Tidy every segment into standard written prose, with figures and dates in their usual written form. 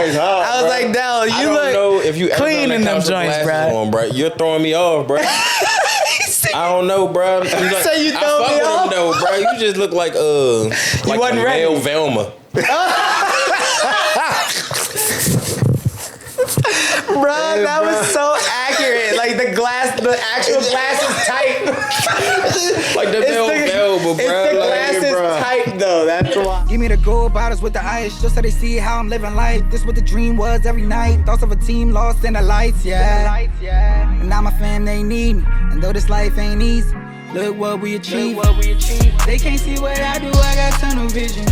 joints hard, I was like, Dell, you look know if you clean in them joints, bro. You're throwing me off, bro. I don't know, bro. Like, so you throw me off, though, bro. You just look like like a male Velma. Bro, that was so accurate. Like the actual glass is tight. Like the male Velma, bro. The glass is tight though. That's why. Give me the gold bottles with the ice, just so they see how I'm living life. This what the dream was every night. Thoughts of a team lost in the lights, yeah. And now my fam, they need me. And though this life ain't easy, look what we achieved. They can't see what I do, I got tunnel vision.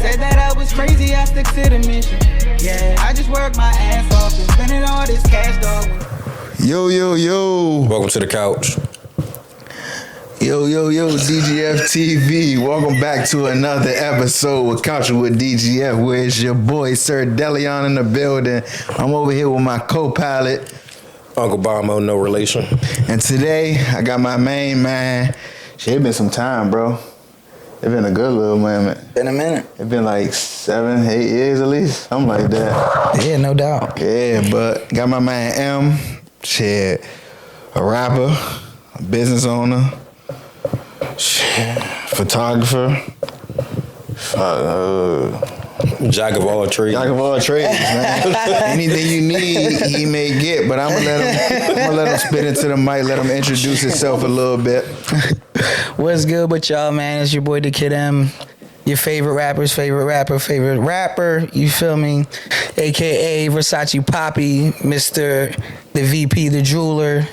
Said that I was crazy, I stick to the mission. Yeah, I just work my ass off and spending all this cash, dog. Yo. Welcome to the couch. Yo, DGF Tv. Welcome back to another episode with Couchin with DGF, where it's your boy, Sir Delion in the building. I'm over here with my co-pilot, Uncle Bomo, no relation. And today, I got my main man. Shit, it been some time, bro. It been a good little moment. Been a minute. It been like 7, 8 years at least. Something like that. Yeah, no doubt. Yeah, but got my man Emm. Shit, a rapper, a business owner, shit, photographer. Jack of all trades. Jack of all trades, man. Anything you need, he may get. But I'm gonna let him spit into the mic. Let him introduce himself a little bit. What's good with y'all, man? It's your boy, the Kid Emm. Your favorite rapper's favorite rapper. You feel me? AKA Versace Poppy, Mr. the VP, the jeweler. You know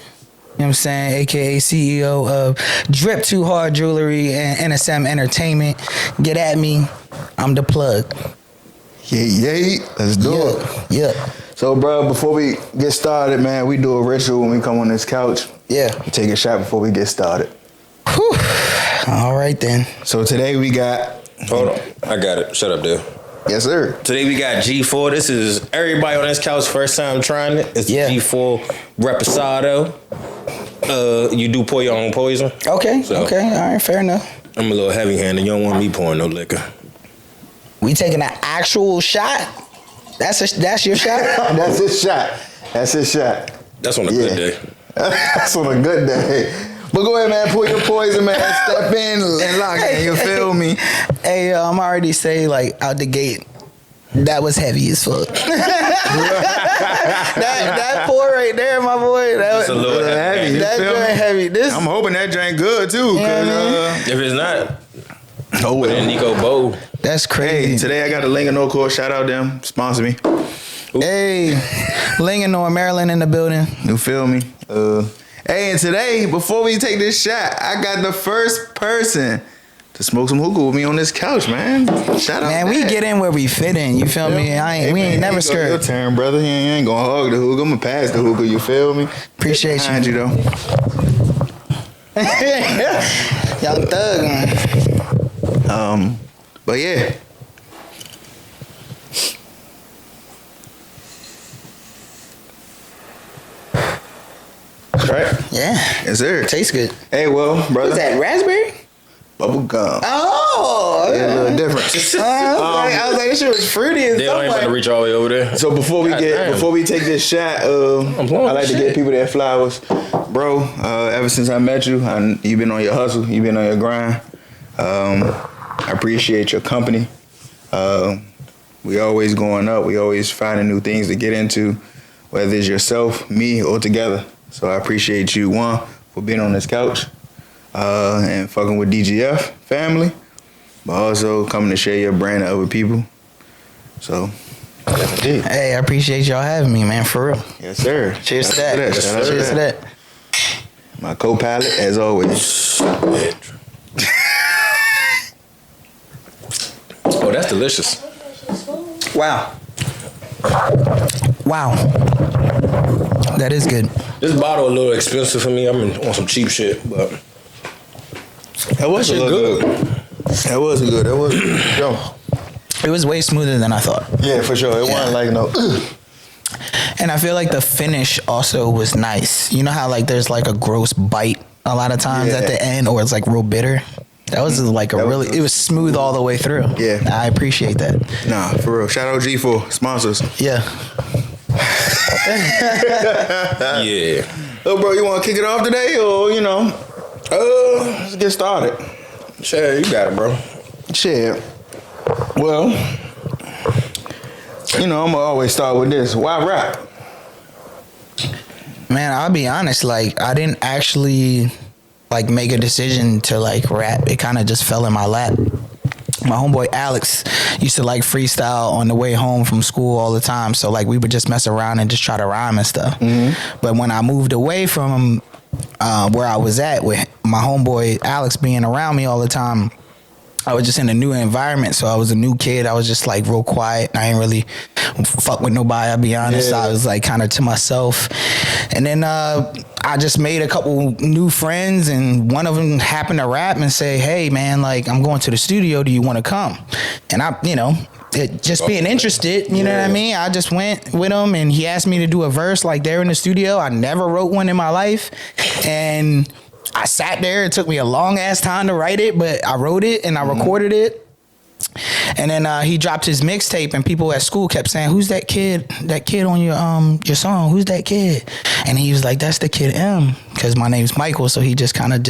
what I'm saying? AKA CEO of Drip Too Hard Jewelry and NSM Entertainment. Get at me. I'm the plug. Yeah. Let's do it. Yeah. So, bro, before we get started, man, we do a ritual when we come on this couch. Yeah. We take a shot before we get started. Whew. All right, then. So today we got... Hold on. I got it. Shut up, dude. Yes, sir. Today we got G4. This is everybody on this couch first time trying it. It's G4 Reposado. You do pour your own poison. Okay. All right, fair enough. I'm a little heavy-handed. You don't want me pouring no liquor. We taking an actual shot? That's your shot? That's his shot. That's on a good day. That's on a good day. But go ahead, man. Pull your poison, man. Step in and lock in. You feel me? Hey, I'm already saying, like, out the gate, that was heavy as fuck. that pour right there, my boy. That was a little heavy. That joint heavy. I'm hoping that drink good, too. If it's not, well. then Nico Bow. That's crazy. Hey, today I got a Ling No Core. Shout out them. Sponsor me. Ooh. Hey, Ling No Maryland in the building. You feel me? Hey, and today, before we take this shot, I got the first person to smoke some hookah with me on this couch, man. Shout out, man. We get in where we fit in. You feel me? We ain't never scared. Your turn, brother. You ain't gonna hug the hookah. I'm gonna pass the hookah. You feel me? Appreciate behind you though. Young thug, man. But yeah. Right? Yeah. Yes, sir. Tastes good. Hey, well, brother. What's that, raspberry? Bubble gum. Oh. Yeah, a little different. I was like, this shit was fruity and They don't even want to reach all the way over there. So before we take this shot, I like to give people their flowers. Bro, ever since I met you, you've been on your hustle, you've been on your grind. I appreciate your company. We always going up, we always finding new things to get into, whether it's yourself, me, or together. So I appreciate you, one, for being on this couch and fucking with DGF family, but also coming to share your brand to other people. So, that's it. Hey, I appreciate y'all having me, man, for real. Yes, sir. Cheers to that. Cheers to that. My co-pilot, as always. Oh, that's delicious. Wow. That is good. This bottle a little expensive for me. I'm on some cheap shit, but that was good. That was good. Yo. It was way smoother than I thought. Yeah, for sure. It wasn't like no. And I feel like the finish also was nice. You know how like there's like a gross bite a lot of times at the end, or it's like real bitter. That was like it was smooth all the way through. Yeah. I appreciate that. Nah, for real. Shout out G for sponsors. Yeah. Yeah. Oh, bro, you want to kick it off today, or let's get started. Sure, you got it, bro. Shit. Well, I'm gonna always start with this. Why rap? Man, I'll be honest. Like, I didn't actually like make a decision to like rap. It kind of just fell in my lap. My homeboy Alex used to like freestyle on the way home from school all the time. So like we would just mess around and just try to rhyme and stuff. Mm-hmm. But when I moved away from where I was at with my homeboy Alex being around me all the time, I was just in a new environment. So I was a new kid. I was just like real quiet. I ain't really fuck with nobody, I'll be honest. Yeah. I was like kind of to myself. And then I just made a couple new friends, and one of them happened to rap and say, hey man, like I'm going to the studio, do you want to come? And I, just being interested, you know what I mean? I just went with him, and he asked me to do a verse like there in the studio. I never wrote one in my life, and I sat there. It took me a long ass time to write it, but I wrote it and I recorded it. And then he dropped his mixtape, and people at school kept saying, who's that kid on your song? Who's that kid? And he was like, that's the Kid Emm, because my name's Michael. So he just kind of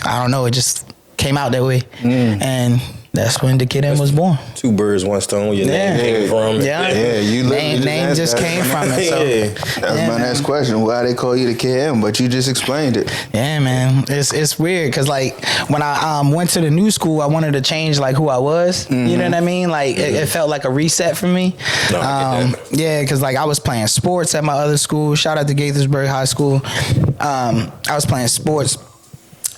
I don't know, it just came out that way. And that's when the Kid Emm was born. 2 birds, 1 stone. Your name came from. Yeah, you name just came from it. So that's my next question. Why they call you the Kid Emm? But you just explained it. Yeah, man, it's weird because like when I went to the new school, I wanted to change like who I was. Mm-hmm. You know what I mean? Like it felt like a reset for me. No, yeah, because like I was playing sports at my other school. Shout out to Gaithersburg High School. I was playing sports.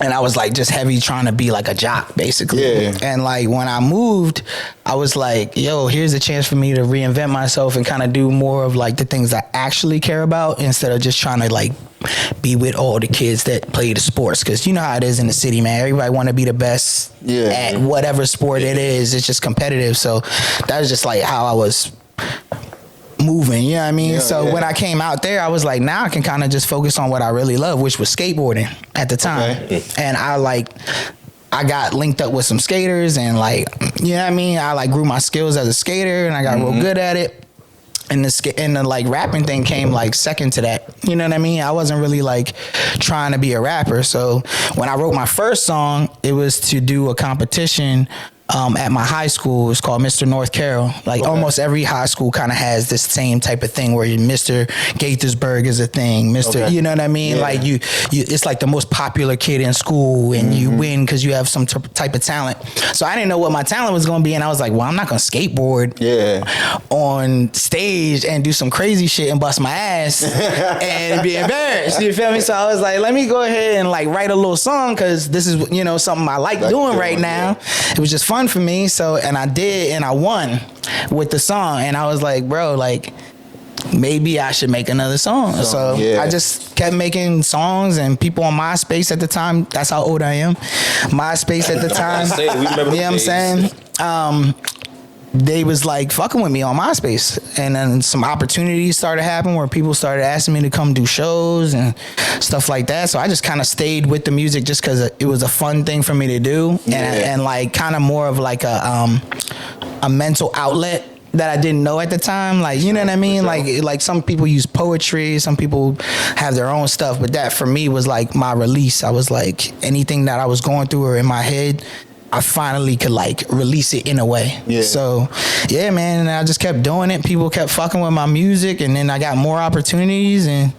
And I was like just heavy trying to be like a jock, basically. Yeah. And like when I moved, I was like, yo, here's a chance for me to reinvent myself and kind of do more of like the things I actually care about, instead of just trying to like be with all the kids that play the sports. Because you know how it is in the city, man. Everybody want to be the best at whatever sport it is. It's just competitive. So that was just like how I was moving, you know what I mean? When I came out there, I was like, now I can kind of just focus on what I really love, which was skateboarding at the time. Okay. And I got linked up with some skaters, and like, you know what I mean? I like grew my skills as a skater, and I got real good at it. And the like rapping thing came like second to that. You know what I mean? I wasn't really like trying to be a rapper. So when I wrote my first song, it was to do a competition at my high school. It's called Mr. North Carroll. Like almost every high school kind of has this same type of thing where Mr. Gaithersburg is a thing. You know what I mean? Yeah. Like you it's like the most popular kid in school, and you win because you have some type of talent. So I didn't know what my talent was going to be, and I was like, well, I'm not going to skateboard on stage and do some crazy shit and bust my ass and be embarrassed. You feel me? So I was like, let me go ahead and like write a little song, because this is something I like doing right now. It was just fun for me. So, and I did, and I won with the song, and I was like, bro, like maybe I should make another song. So I just kept making songs, and people on MySpace at the time, that's how old I am. MySpace at the time. You know what I'm saying? They was like fucking with me on MySpace, and then some opportunities started happening where people started asking me to come do shows and stuff like that. So I just kind of stayed with the music just because it was a fun thing for me to do, and like kind of more of like a mental outlet that I didn't know at the time. Like, you know what I mean? Like some people use poetry, some people have their own stuff, but that for me was like my release. I was like, anything that I was going through or in my head, I finally could like release it in a way. Yeah. So yeah, man, and I just kept doing it. People kept fucking with my music, and then I got more opportunities, and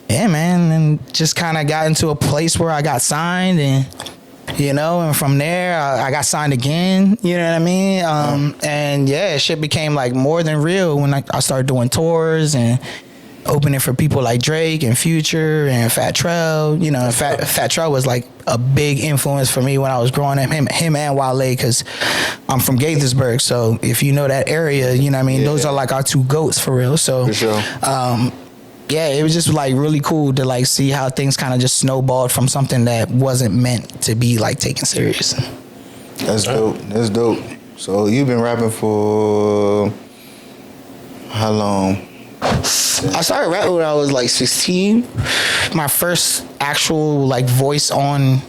yeah, man, and just kind of got into a place where I got signed, and and from there I got signed again. You know what I mean? And yeah, shit became like more than real when I started doing tours and opening for people like Drake and Future and Fat Trell. Fat Trell was like a big influence for me when I was growing up. Him and Wale, because I'm from Gaithersburg. So if you know that area, you know what I mean? Those are like our 2 goats for real. So, for sure. Yeah, it was just like really cool to like see how things kind of just snowballed from something that wasn't meant to be like taken serious. That's dope. That's dope. So you've been rapping for how long? I started rapping when I was like 16. My first actual like voice on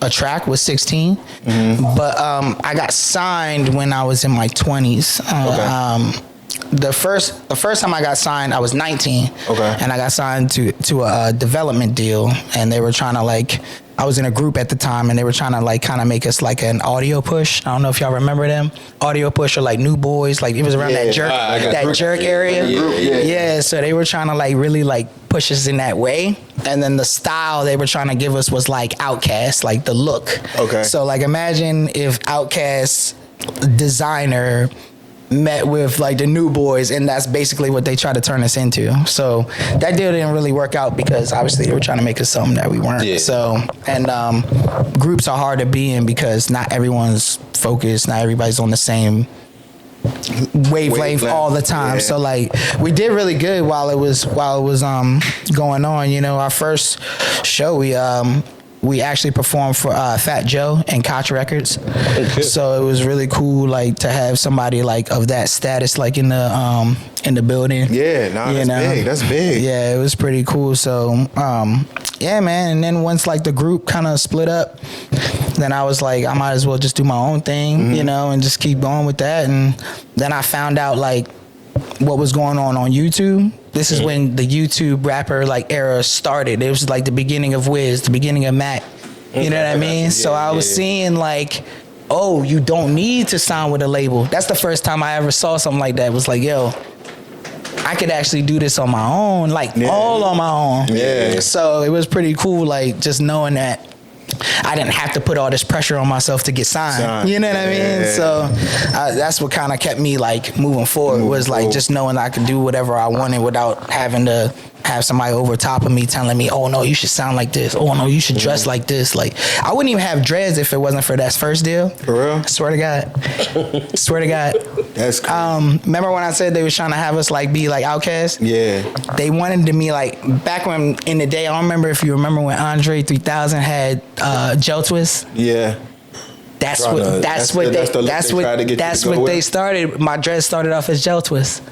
a track with 16, but I got signed when I was in my 20s. The first time I got signed, I was 19, and I got signed to a development deal, and they were trying to like. I was in a group at the time, and they were trying to like kind of make us like an audio push. I don't know if y'all remember them. Audio push or like New Boys, like it was around that jerk area. Yeah, so they were trying to like really like push us in that way. And then the style they were trying to give us was like Outkast, like the look. So like imagine if Outkast's designer met with like the New Boys, and that's basically what they tried to turn us into. So that deal didn't really work out because obviously they were trying to make us something that we weren't. So, and groups are hard to be in because not everyone's focused, not everybody's on the same wavelength all the time. So like we did really good while it was going on. You know, our first show we actually performed for Fat Joe and Koch Records. So it was really cool, like to have somebody like of that status, like in the building. That's big. Yeah, it was pretty cool. So yeah, man. And then once like the group kind of split up, then I was like, I might as well just do my own thing, you know, and just keep going with that. And then I found out like what was going on YouTube. This is when the YouTube rapper like era started. It was like the beginning of Wiz, the beginning of Mac. You know what I mean? So I was seeing like, oh, you don't need to sign with a label. That's the first time I ever saw something like that. It was like, yo, I could actually do this on my own, like all on my own. So it was pretty cool, like just knowing that I didn't have to put all this pressure on myself to get signed. You know what I mean? So that's what kind of kept me like moving forward, was like just knowing I could do whatever I wanted without having to have somebody over top of me telling me, oh no, you should sound like this. Oh no, you should dress like this. Like I wouldn't even have dreads if it wasn't for that first deal. For real? I swear to God. Swear to God. That's cool. Remember when I said they was trying to have us like be like Outkast? Yeah. They wanted to me like back when in the day. I don't remember if you remember when Andre 3000 had gel twist. Yeah. That's what they started. My dreads started off as gel twist.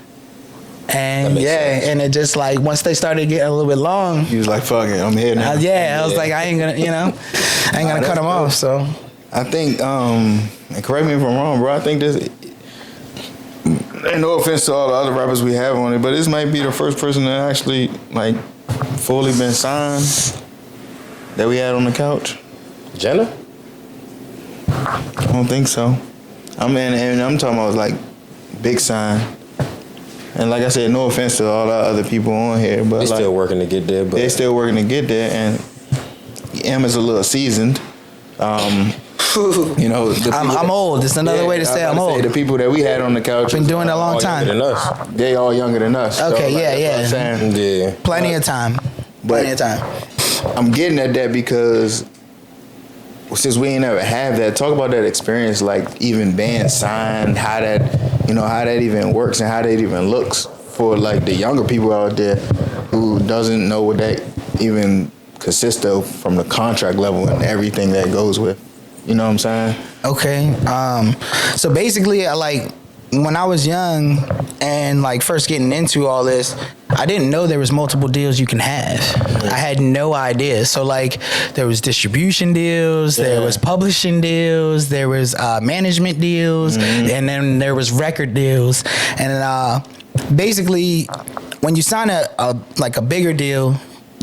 And and it just like once they started getting a little bit long, he was like, "Fuck it, I'm here now." I was like, I ain't gonna cut them off. So I think, and correct me if I'm wrong, bro. I think this. And no offense to all the other rappers we have on it, but this might be the first person that actually like fully been signed that we had on the couch. Jenna? I don't think so. And I'm talking about like big sign. And like I said, no offense to all the other people on here, but they're still working to get there. But they're still working to get there, and Emm is a little seasoned. You know, I'm old. It's another way to say I'm old. The people that we had on the couch been doing it a long time. They all younger than us. Okay, so, yeah. Plenty of time. I'm getting at that because since we ain't never have that, talk about that experience, like even being signed, how that even works and how that even looks for like the younger people out there who doesn't know what that even consists of from the contract level and everything that goes with. You know what I'm saying? Okay. So basically, when I was young and like first getting into all this, I didn't know there was multiple deals you can have. I had no idea. So like there was distribution deals, there was publishing deals, there was management deals, and then there was record deals. And basically, when you sign a bigger deal,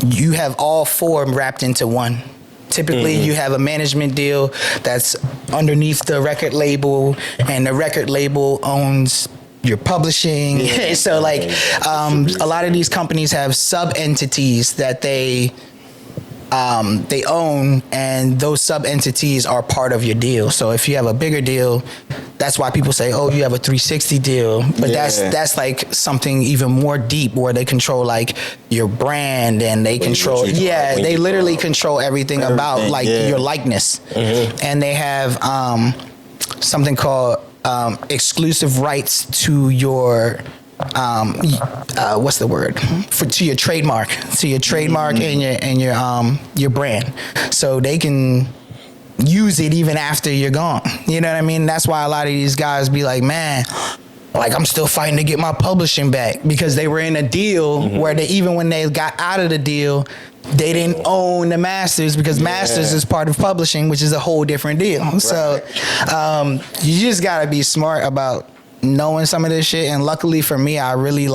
you have all four wrapped into one. Typically, you have a management deal that's underneath the record label, and the record label owns your publishing. So, like, a lot of these companies have sub-entities that they own, and those sub-entities are part of your deal. So if you have a bigger deal, that's why people say, oh, you have a 360 deal. But that's like something even more deep, where they control like your brand, and they control, they literally control everything about like your likeness. And they have something called exclusive rights to your what's the word, to your trademark and your brand, so they can use it even after you're gone. You know what I mean? That's why a lot of these guys be like, man, like I'm still fighting to get my publishing back, because they were in a deal where even when they got out of the deal, they didn't own the masters because masters is part of publishing, which is a whole different deal. Right. So you just gotta be smart about knowing some of this shit. And luckily for me, I really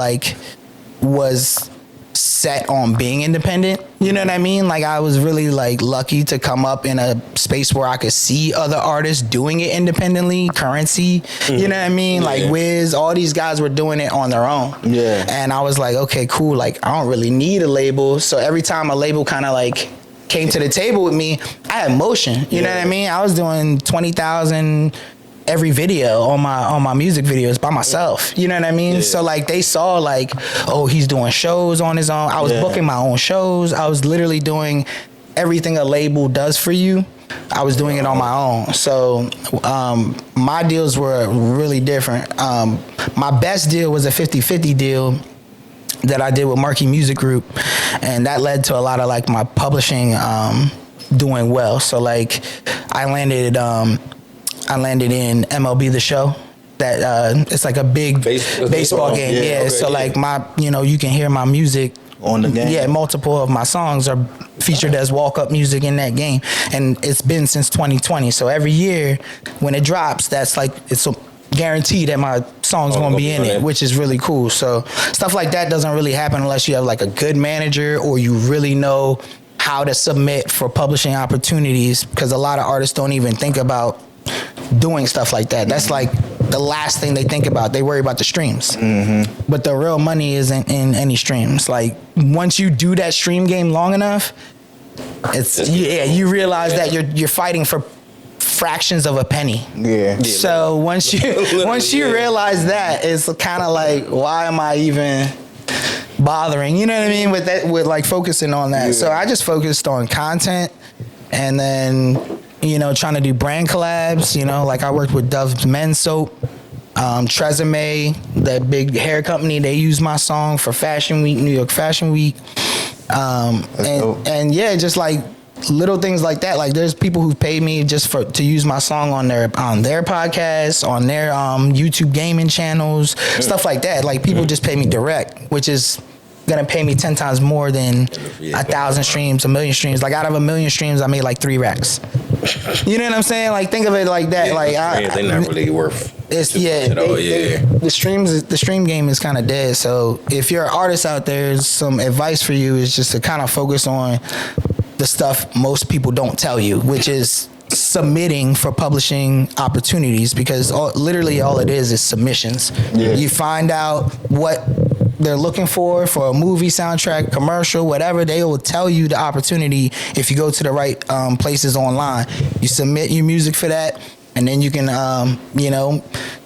was set on being independent. You know what I mean? Like I was really lucky to come up in a space where I could see other artists doing it independently. Currency, you know what I mean? Like Wiz, all these guys were doing it on their own. Yeah. And I was like, okay, cool. Like I don't really need a label. So every time a label kind of came to the table with me, I had motion. You know what I mean? I was doing 20,000 every video on my music videos by myself. You know what I mean? So they saw oh, he's doing shows on his own. I was booking my own shows. I was literally doing everything a label does for you. I was doing it on my own. So my deals were really different. My best deal was a 50-50 deal that I did with Marquee Music Group, and that led to a lot of my publishing doing well. So I landed in MLB The Show. That it's like a big baseball game. Yeah. Okay, so you can hear my music on the game. Yeah, multiple of my songs are featured as walk-up music in that game, and it's been since 2020. So every year when it drops, that's it's a guarantee that my song's gonna be in it, which is really cool. So stuff like that doesn't really happen unless you have a good manager or you really know how to submit for publishing opportunities, because a lot of artists don't even think about doing stuff like that. That's the last thing they think about. They worry about the streams. But the real money isn't in any streams. Once you do that stream game long enough, you realize that you're fighting for fractions of a penny. So once you realize that, it's kind of why am I even bothering? You know what I mean? With focusing on that. So I just focused on content, and then trying to do brand collabs. I worked with Dove's Men's Soap, Tresemme, that big hair company. They used my song for Fashion Week, New York Fashion Week, and just little things like that. There's people who pay me just to use my song on their podcasts, on their YouTube gaming channels, stuff like that. People just pay me direct, which is gonna pay me 10 times more than 1,000 streams, 1 million streams. Out of 1 million streams, I made 3 racks. You know what I'm saying? Think of it like that. They're not really worth. It's the stream game is kind of dead. So if you're an artist out there, some advice for you is just to kind of focus on the stuff most people don't tell you, which is submitting for publishing opportunities, because literally all it is submissions. You find out what they're looking for a movie, soundtrack, commercial, whatever. They will tell you the opportunity if you go to the right places online. You submit your music for that, and then you can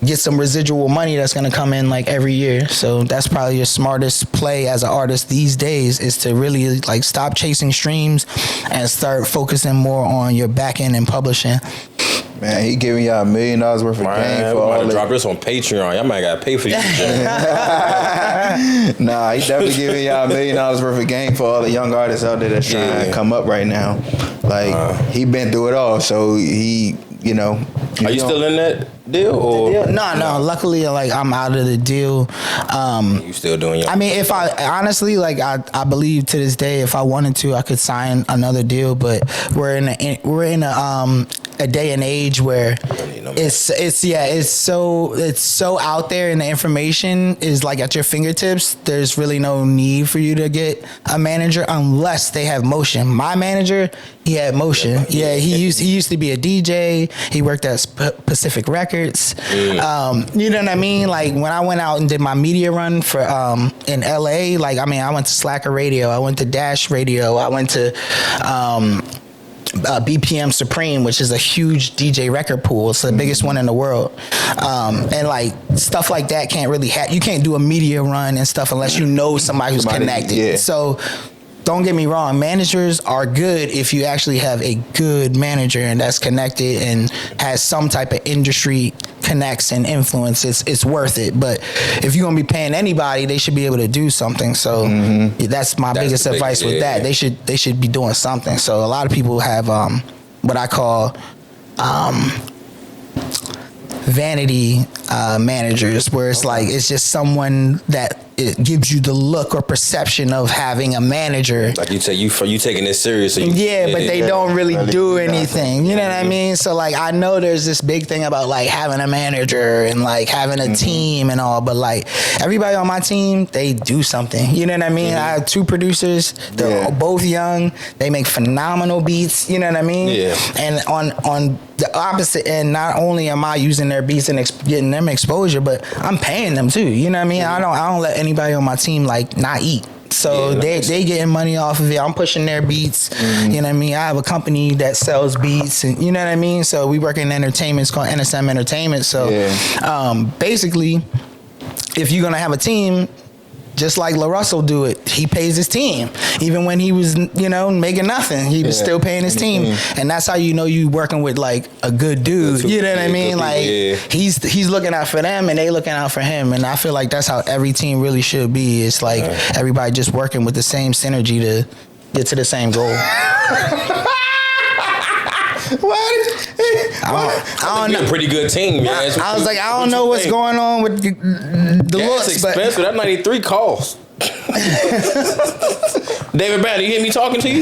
get some residual money that's going to come in every year. So that's probably your smartest play as an artist these days, is to really stop chasing streams and start focusing more on your back end and publishing. Man, he giving y'all $1 million worth of game for all drop this on Patreon. Y'all might gotta pay for this shit. Nah, he definitely giving y'all $1 million worth of game for all the young artists out there that's trying to come up right now. He been through it all, so he, Are you still in that deal? Or? No. Luckily, I'm out of the deal. You still doing your? I mean, if I honestly, I believe to this day, if I wanted to, I could sign another deal. But we're in a day and age where it's so out there, and the information is at your fingertips. There's really no need for you to get a manager unless they have motion. My manager, he had motion. He used to be a DJ. He worked at Pacific Records. You know what I mean? When I went out and did my media run for in LA, I went to Slacker Radio, I went to Dash Radio, I went to BPM Supreme, which is a huge DJ record pool. It's the biggest one in the world. And stuff like that can't really you can't do a media run and stuff unless you know somebody who's connected. So don't get me wrong, managers are good if you actually have a good manager and that's connected and has some type of industry connects and influence. It's worth it. But if you're gonna be paying anybody, they should be able to do something. So that's my biggest advice with that. They should be doing something. So a lot of people have what I call vanity managers, where it's it's just someone that it gives you the look or perception of having a manager. Like you say, you taking this serious. So But they don't really do anything. You know what I mean? So like, I know there's this big thing about like having a manager and like having a team and all, but like everybody on my team, they do something. You know what I mean? I have 2 producers. They're both young. They make phenomenal beats. You know what I mean? Yeah. And on the opposite end, not only am I using their beats and getting them exposure, but I'm paying them too. You know what I mean? I don't let anybody on my team like not eat. So they getting money off of it. I'm pushing their beats. You know what I mean? I have a company that sells beats, and you know what I mean? So we work in entertainment. It's called NSM Entertainment. So basically, if you're gonna have a team, just like LaRussell do it, he pays his team. Even when he was, making nothing, he was still paying his team. And that's how you know you working with like a good dude. You know what I mean? Like he's looking out for them and they looking out for him. And I feel like that's how every team really should be. It's like everybody just working with the same synergy to get to the same goal. I don't know. A pretty good team, man. I was like, I don't know what's going on with the looks. It's expensive. That 93 costs. David Banner, you hear me talking to you?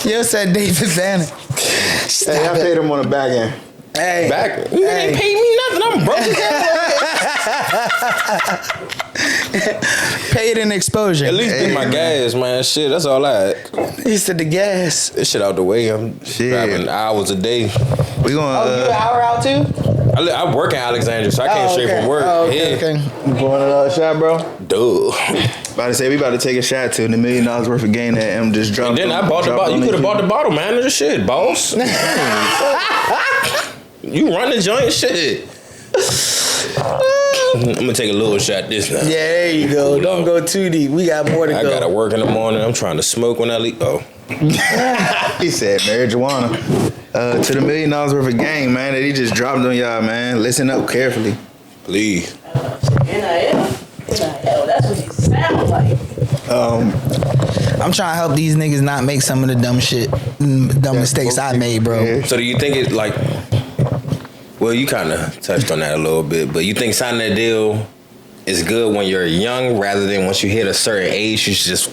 You said David Banner. Hey, I paid him on the back end. Hey, You ain't paid me nothing. I'm broke as hell. Paid in exposure. At least get my gas, man. Shit, that's all I had. He said the gas. This shit out the way. I'm driving hours a day. We gonna. You an hour out too? I work in Alexandria, so I came straight from work. Okay. You pouring another shot, bro? Duh. About to say we about to take a shot to the $1 million worth of game that Emm just dropped. And then I bought the bottle. You could have bought the bottle, man. This shit, boss. You run the joint, shit. I'm gonna take a little shot this now. Yeah, there you go. Don't go too deep. We got more to go. I gotta work in the morning. I'm trying to smoke when I leave. Oh. He said marijuana. To the $1 million worth of game, man, that he just dropped on y'all, man. Listen up carefully. Please. NIL, that's what he sound like. I'm trying to help these niggas not make some of the dumb mistakes I made, bro. Yeah. So do you think it like? Well, you kind of touched on that a little bit, but you think signing that deal is good when you're young, rather than once you hit a certain age, you should just.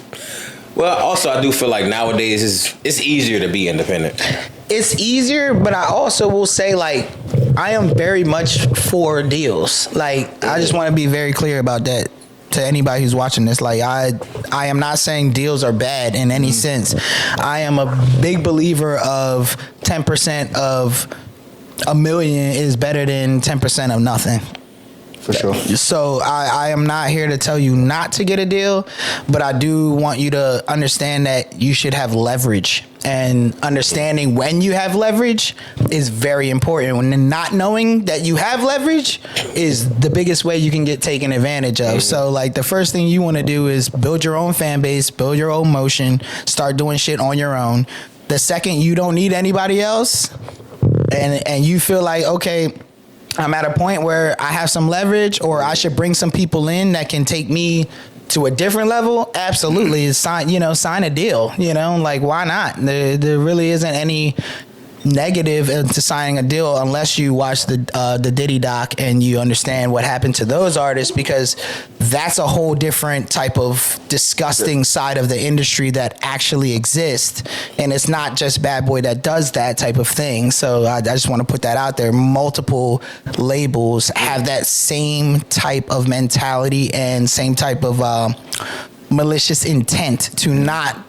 Well, also I do feel like nowadays it's easier to be independent. It's easier, but I also will say like I am very much for deals. Like I just want to be very clear about that to anybody who's watching this. Like I am not saying deals are bad in any sense. I am a big believer of 10% of $1 million is better than 10% of nothing. For sure. So I am not here to tell you not to get a deal, but I do want you to understand that you should have leverage. And understanding when you have leverage is very important. When not knowing that you have leverage is the biggest way you can get taken advantage of. So like the first thing you want to do is build your own fan base, build your own motion, start doing shit on your own. The second you don't need anybody else, and you feel like, okay, I'm at a point where I have some leverage, or I should bring some people in that can take me to a different level, absolutely. Sign a deal, like why not? There really isn't any negative into signing a deal unless you watch the Diddy doc and you understand what happened to those artists, because that's a whole different type of disgusting side of the industry that actually exists, and it's not just Bad Boy that does that type of thing. So I just want to put that out there. Multiple labels have that same type of mentality and same type of malicious intent to not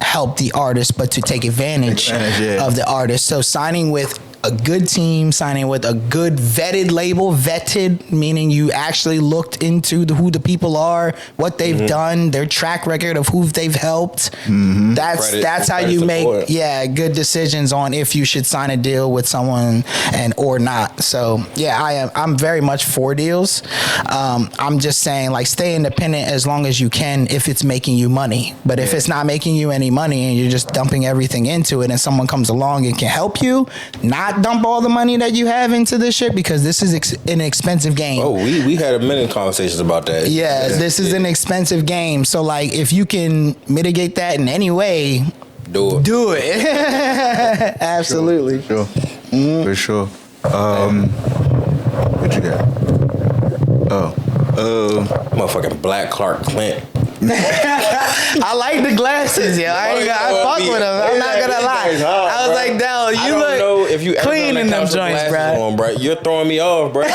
help the artist, but to take advantage of the artist. So signing with a good team, signing with a good vetted label, vetted meaning you actually looked into who the people are, what they've done, their track record of who they've helped. That's how you make good decisions on if you should sign a deal with someone or not. So I'm very much for deals. I'm just saying, like, stay independent as long as you can if it's making you money. But if it's not making you any money and you're just dumping everything into it, and someone comes along and can help you, not dump all the money that you have into this shit, because this is an expensive game. Oh, we had a million conversations about that. Yeah, this is an expensive game. So like, if you can mitigate that in any way, do it. Absolutely. For sure. What you got? Oh. Motherfucking Black Clark Clint. I like the glasses, yo. I fuck with them. I'm not gonna lie. I was like, Dell, you look if you clean in them joints, bro. You're throwing me off, bro.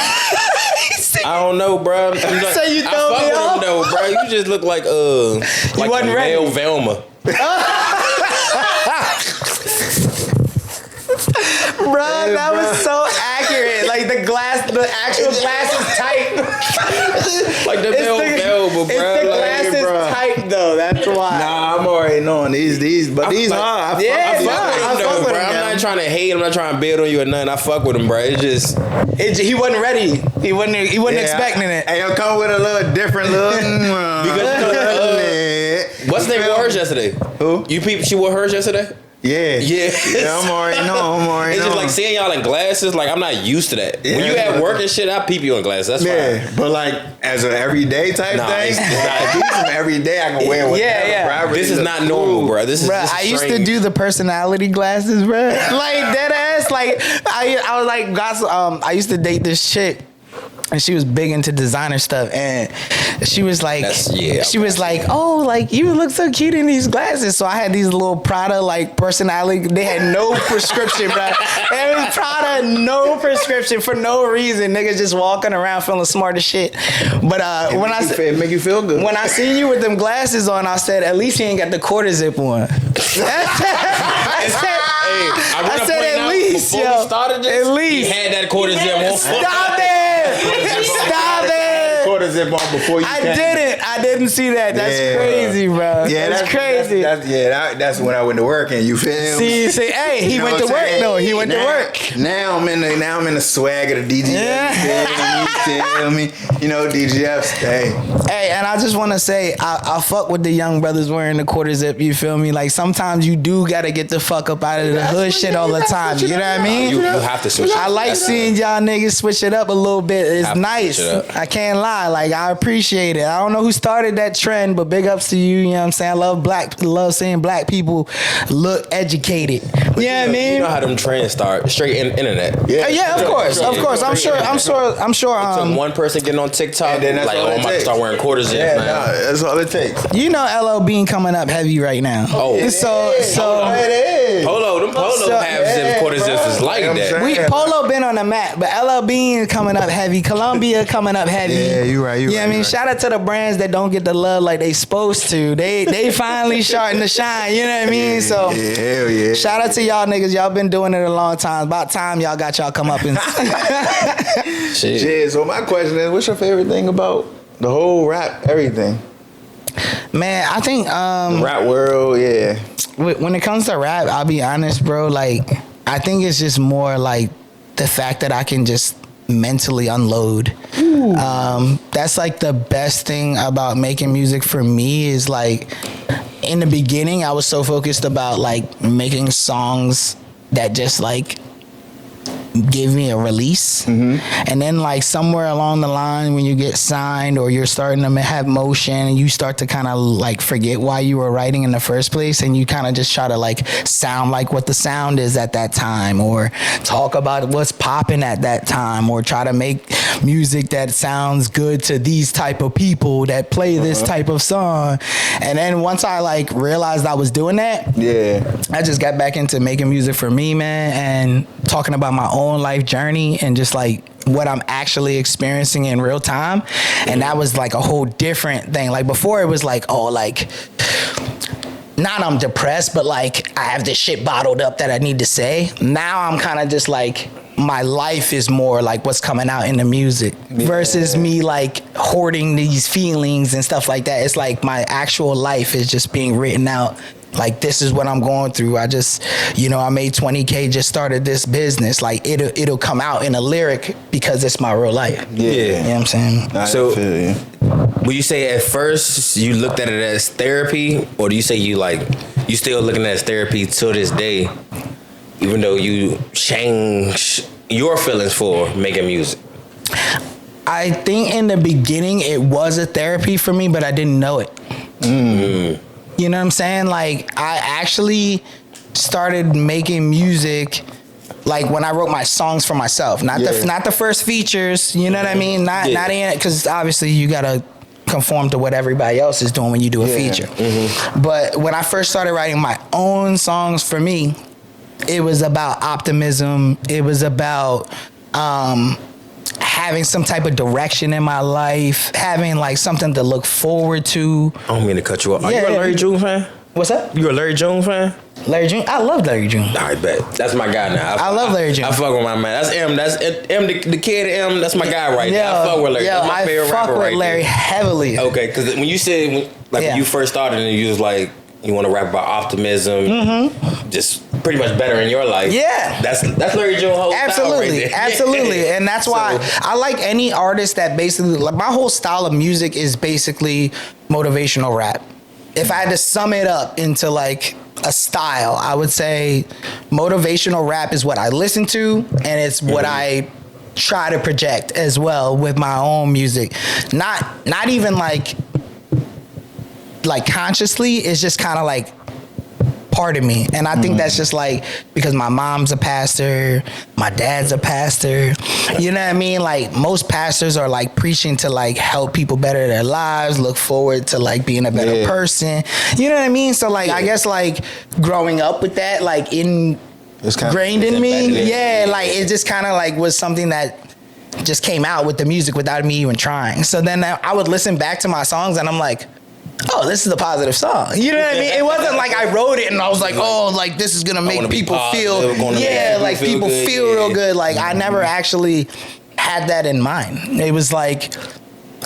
I don't know, bro. So you throw me off, though, bro. You just look like wasn't ready. male Velma. Bro, that was so accurate. Like the actual glass is tight. Like the male Velma, bro. The glass is tight though. That's why. Nah, I'm already knowing these hard. I fuck with them, bro. I'm not trying to hate. I'm not trying to build on you or nothing. I fuck with him, bro. It's just he wasn't ready. He wasn't expecting it. And he'll come with a little different look. What's the name wore hers yesterday? Who? You people? She wore hers yesterday? Yeah, I'm already know. It's just like seeing y'all in glasses. Like I'm not used to that. Yeah. When you at work and shit, I peep you in glasses. That's fine. But like as an everyday type thing, it's not. Some everyday I can wear whatever. Yeah. Bro. This is not normal, bro. This is. I used to do the personality glasses, bro. Like dead ass. Like I was like, I used to date this chick. And she was big into designer stuff, and she was like, oh, like you look so cute in these glasses. So I had these little Prada like personality. They had no prescription, bro. It was Prada, no prescription for no reason. Niggas just walking around feeling smart as shit. But it make you feel good. When I seen you with them glasses on, I said, at least he ain't got the quarter zip on. I said at least, yo. Before we started this, at least he had that quarter zip on. Stop it! Stop it! Quarter zip on before you I didn't see that. That's crazy, bro. Yeah, that's crazy. That's when I went to work, and you feel me? See, hey, he went to work though. He went to work. Now I'm in the swag of the DGF. Yeah. You feel me? You know, DGF's. Hey, and I just want to say, I fuck with the young brothers wearing the quarter zip. You feel me? Like sometimes you do gotta get the fuck up out of the hood shit all the time. You know what I mean? You have to switch. I like seeing y'all niggas switch it up a little bit. It's nice. I can't lie. Like I appreciate it. I don't know who started that trend, but big ups to you. You know what I'm saying? I love seeing black people look educated. You know what I mean? You know how them trends start straight in internet. Yeah, of course. I'm sure. It took one person getting on TikTok, and then that's like, all I'm about to start wearing quarter zips now. Nah, that's all it takes. You know, LL Bean coming up heavy right now. Oh, it is. Polo, them half zips, quarter zips is like that. Polo been on the map, but LL Bean coming up heavy. Columbia coming up heavy. Yeah, you right. I mean, shout out to the brands that don't get the love like they supposed to. They finally starting to shine. You know what I mean? So hell yeah. Shout out to y'all niggas. Y'all been doing it a long time. About time y'all got y'all come up and shit. Yeah. So my question is, what's your favorite thing about the whole rap everything? Man, I think rap world, yeah. When it comes to rap, I'll be honest, bro. Like, I think it's just more like the fact that I can just mentally unload. That's like the best thing about making music for me is like, in the beginning, I was so focused about like making songs that just like give me a release. And then like somewhere along the line when you get signed or you're starting to have motion and you start to kind of like forget why you were writing in the first place, and you kind of just try to like sound like what the sound is at that time, or talk about what's popping at that time, or try to make music that sounds good to these type of people that play this type of song. And then once I like realized I was doing that, I just got back into making music for me, man, and talking about my own life journey and just like what I'm actually experiencing in real time. And that was like a whole different thing. Like before it was like, oh, like not I'm depressed, but like I have this shit bottled up that I need to say. Now I'm kind of just like, my life is more like what's coming out in the music versus me like hoarding these feelings and stuff like that. It's like my actual life is just being written out. Like, this is what I'm going through. I just, I made 20K, just started this business. Like, it'll come out in a lyric because it's my real life. Yeah. You know what I'm saying? So, would you say at first you looked at it as therapy, or do you say you still looking at it as therapy till this day, even though you change your feelings for making music? I think in the beginning it was a therapy for me, but I didn't know it. You know what I'm saying? Like, I actually started making music like when I wrote my songs for myself, not the first features. You know what I mean? Not in it, because obviously you gotta conform to what everybody else is doing when you do a feature. But when I first started writing my own songs for me, it was about optimism. It was about having some type of direction in my life, having like something to look forward to. I don't mean to cut you off. Are you a Larry June fan? What's up? You a Larry June fan? Larry June? I love Larry June. All right, bet. That's my guy now. I love Larry June. I fuck with my man. That's Emm. That's Emm, the Kid Emm. That's my guy right there. I fuck with Larry. That's my favorite rapper right there. I fuck with Larry heavily. Okay, because when you said, when you first started and you was like, you want to rap about optimism, just pretty much better in your life. Yeah. That's Larry June whole style right there. Absolutely. And that's why I like any artist that basically, like my whole style of music is basically motivational rap. If I had to sum it up into like a style, I would say motivational rap is what I listen to, and it's what I try to project as well with my own music. Not even like consciously, it's just kind of like part of me. And I think that's just like because my mom's a pastor, my dad's a pastor, you know what I mean? Like most pastors are like preaching to like help people better their lives, look forward to like being a better person, you know what I mean? So like I guess like growing up with that like ingrained in me, like it just kind of like was something that just came out with the music without me even trying. So then I would listen back to my songs and I'm like, oh, this is a positive song. You know what I mean? It wasn't like I wrote it and I was like, oh, like this is gonna make people feel, like people feel real good. Like I never actually had that in mind. It was like,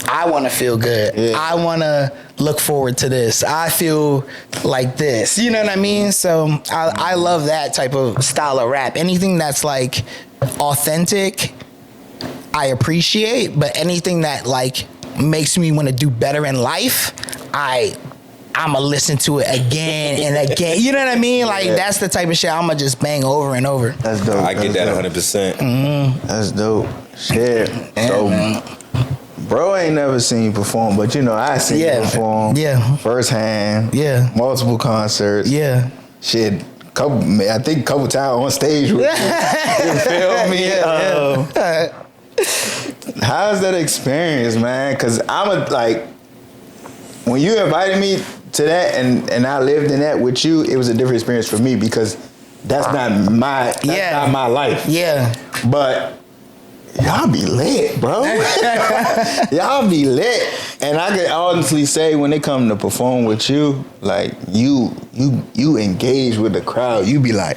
I want to feel good. I want to look forward to this. I feel like this. You know what I mean? So I love that type of style of rap. Anything that's like authentic, I appreciate, but anything that like makes me want to do better in life, I'ma listen to it again and again. You know what I mean? Like that's the type of shit I'ma just bang over and over. That's dope. I get that 100%. That's dope. Shit. So, bro ain't never seen you perform, but you know I seen you perform. Firsthand. Multiple concerts. Shit. I think a couple times on stage with you. You feel me? How's that experience, man? Cause when you invited me to that and I lived in that with you, it was a different experience for me because that's not my life. But y'all be lit, bro. Y'all be lit. And I can honestly say when they come to perform with you, like you engage with the crowd. You be like,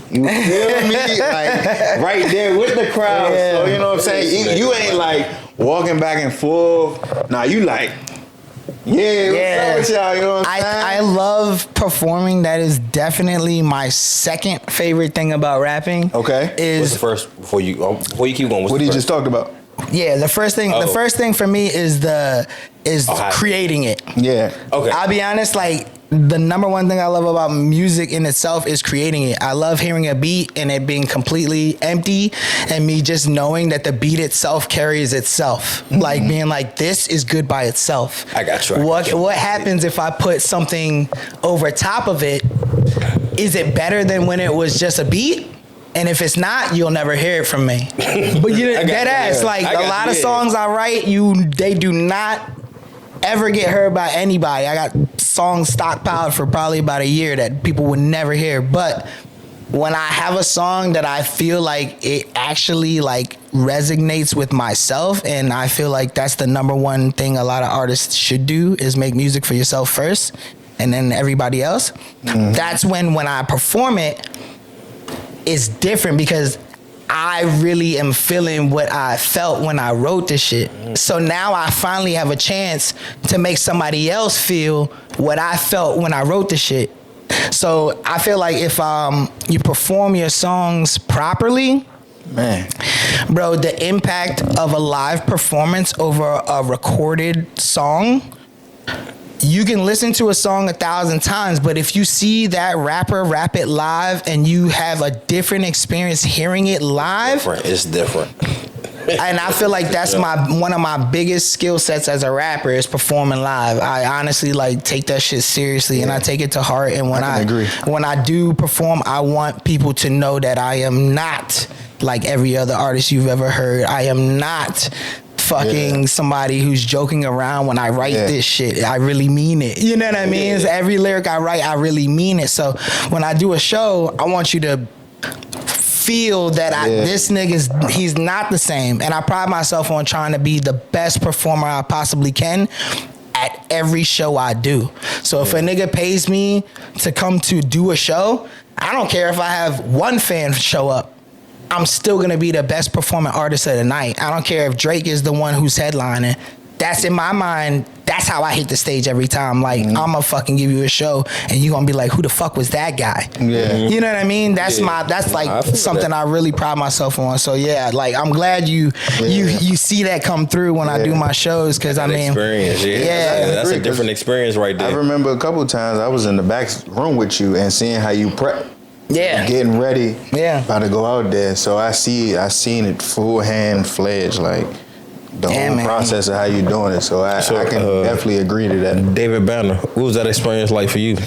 you feel me? Like right there with the crowd. So you know what I'm saying? You ain't like walking back and forth. Nah, you like, what's up with y'all? You know what I'm saying? I love performing. That is definitely my second favorite thing about rapping. Okay. What's the first before you keep going? What you just talked about? Yeah, the first thing for me is creating it. Yeah. Okay. I'll be honest, like the number one thing I love about music in itself is creating it. I love hearing a beat and it being completely empty and me just knowing that the beat itself carries itself. Like being like, this is good by itself. I got you. What happens if I put something over top of it? Is it better than when it was just a beat? And if it's not, you'll never hear it from me. But dead ass, like a lot of songs I write, they do not ever get heard by anybody. I got songs stockpiled for probably about a year that people would never hear. But when I have a song that I feel like it actually like resonates with myself, and I feel like that's the number one thing a lot of artists should do is make music for yourself first and then everybody else. That's when I perform it, it's different because I really am feeling what I felt when I wrote this shit. So now I finally have a chance to make somebody else feel what I felt when I wrote the shit. So I feel like if you perform your songs properly, man, bro, the impact of a live performance over a recorded song, you can listen to a song 1,000 times, but if you see that rapper rap it live and you have a different experience hearing it live, it's different. And I feel like that's one of my biggest skill sets as a rapper is performing live. I honestly like take that shit seriously and I take it to heart. And when I do perform, I want people to know that I am not like every other artist you've ever heard. I am not fucking somebody who's joking around when I write this shit. I really mean it. You know what I mean? So every lyric I write, I really mean it. So when I do a show, I want you to feel that this nigga's, he's not the same. And I pride myself on trying to be the best performer I possibly can at every show I do. So if a nigga pays me to come to do a show, I don't care if I have one fan show up. I'm still gonna be the best performing artist of the night. I don't care if Drake is the one who's headlining. That's in my mind, that's how I hit the stage every time. Like, I'm gonna fucking give you a show and you gonna be like, who the fuck was that guy? You know what I mean? That's like something I really pride myself on. So yeah, like I'm glad you see that come through when I do my shows, cause I mean, experience, that's a different experience right there. I remember a couple of times I was in the back room with you and seeing how you prep. Getting ready. About to go out there. So I seen it full hand fledged, like the whole process of how you doing it. So I can definitely agree to that. David Banner, what was that experience like for you?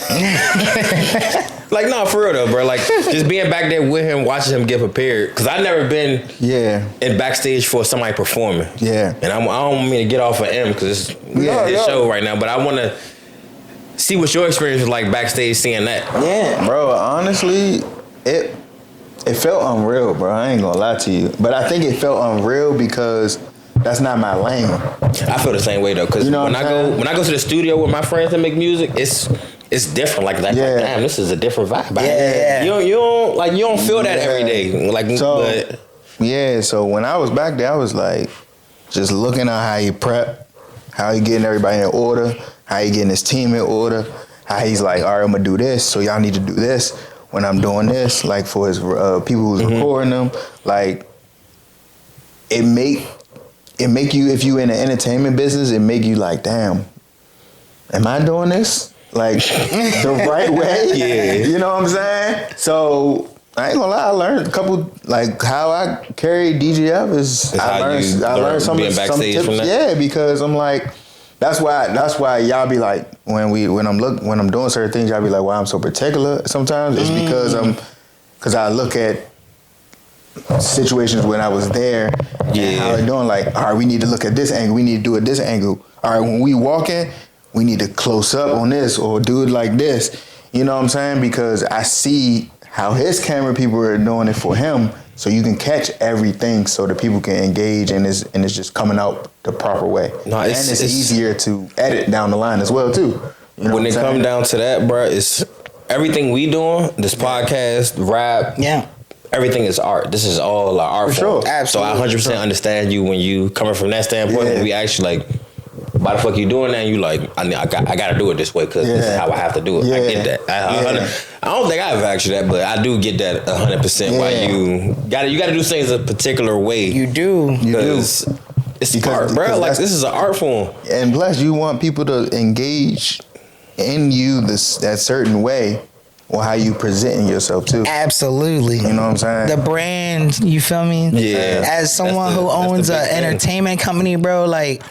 Like, no, for real though, bro. Like, just being back there with him, watching him get prepared. Cause I've never been in backstage for somebody performing. And I don't mean to get off of M because it's his show right now, but I want to see what your experience was like backstage seeing that. Bro, honestly, it felt unreal, bro. I ain't gonna lie to you. But I think it felt unreal because that's not my lane. I feel the same way though, because when I go to the studio with my friends and make music, it's different. Like damn, this is a different vibe. You don't feel that every day. Like so when I was back there, I was like just looking at how he prep, how he getting everybody in order, how he getting his team in order, how he's like, all right, I'm gonna do this, so y'all need to do this when I'm doing this, like for his people who's recording them. Like it make you, if you in the entertainment business, it make you like, damn, am I doing this like the right way? You know what I'm saying? So I ain't gonna lie, I learned a couple, like how I carry DGF I learned some tips. From that? Yeah, because I'm like, that's why y'all be like, when I'm doing certain things, y'all be like, why I'm so particular sometimes. It's because I look at situations when I was there and how they're doing, like, all right, we need to look at this angle, we need to do it this angle. All right, when we walking, we need to close up on this or do it like this. You know what I'm saying? Because I see how his camera people are doing it for him, so you can catch everything so the people can engage and it's just coming out the proper way. No, it's easier to edit down the line as well too. You know when it come down to that, bro, it's everything we doing, this podcast, rap, everything is art. This is all our art form. Sure. So I 100% understand you when you coming from that standpoint. When we actually like, why the fuck you doing that? And you like, I got to do it this way because this is how I have to do it. I get that. I don't think I've asked you that, but I do get that 100%. Why you got to do things a particular way. You do. It's art, bro. Like this is an art form. And plus, you want people to engage in you that certain way. Or how you presenting yourself too. Absolutely. You know what I'm saying? The brand, you feel me? Yeah. As someone who owns an entertainment company, bro, like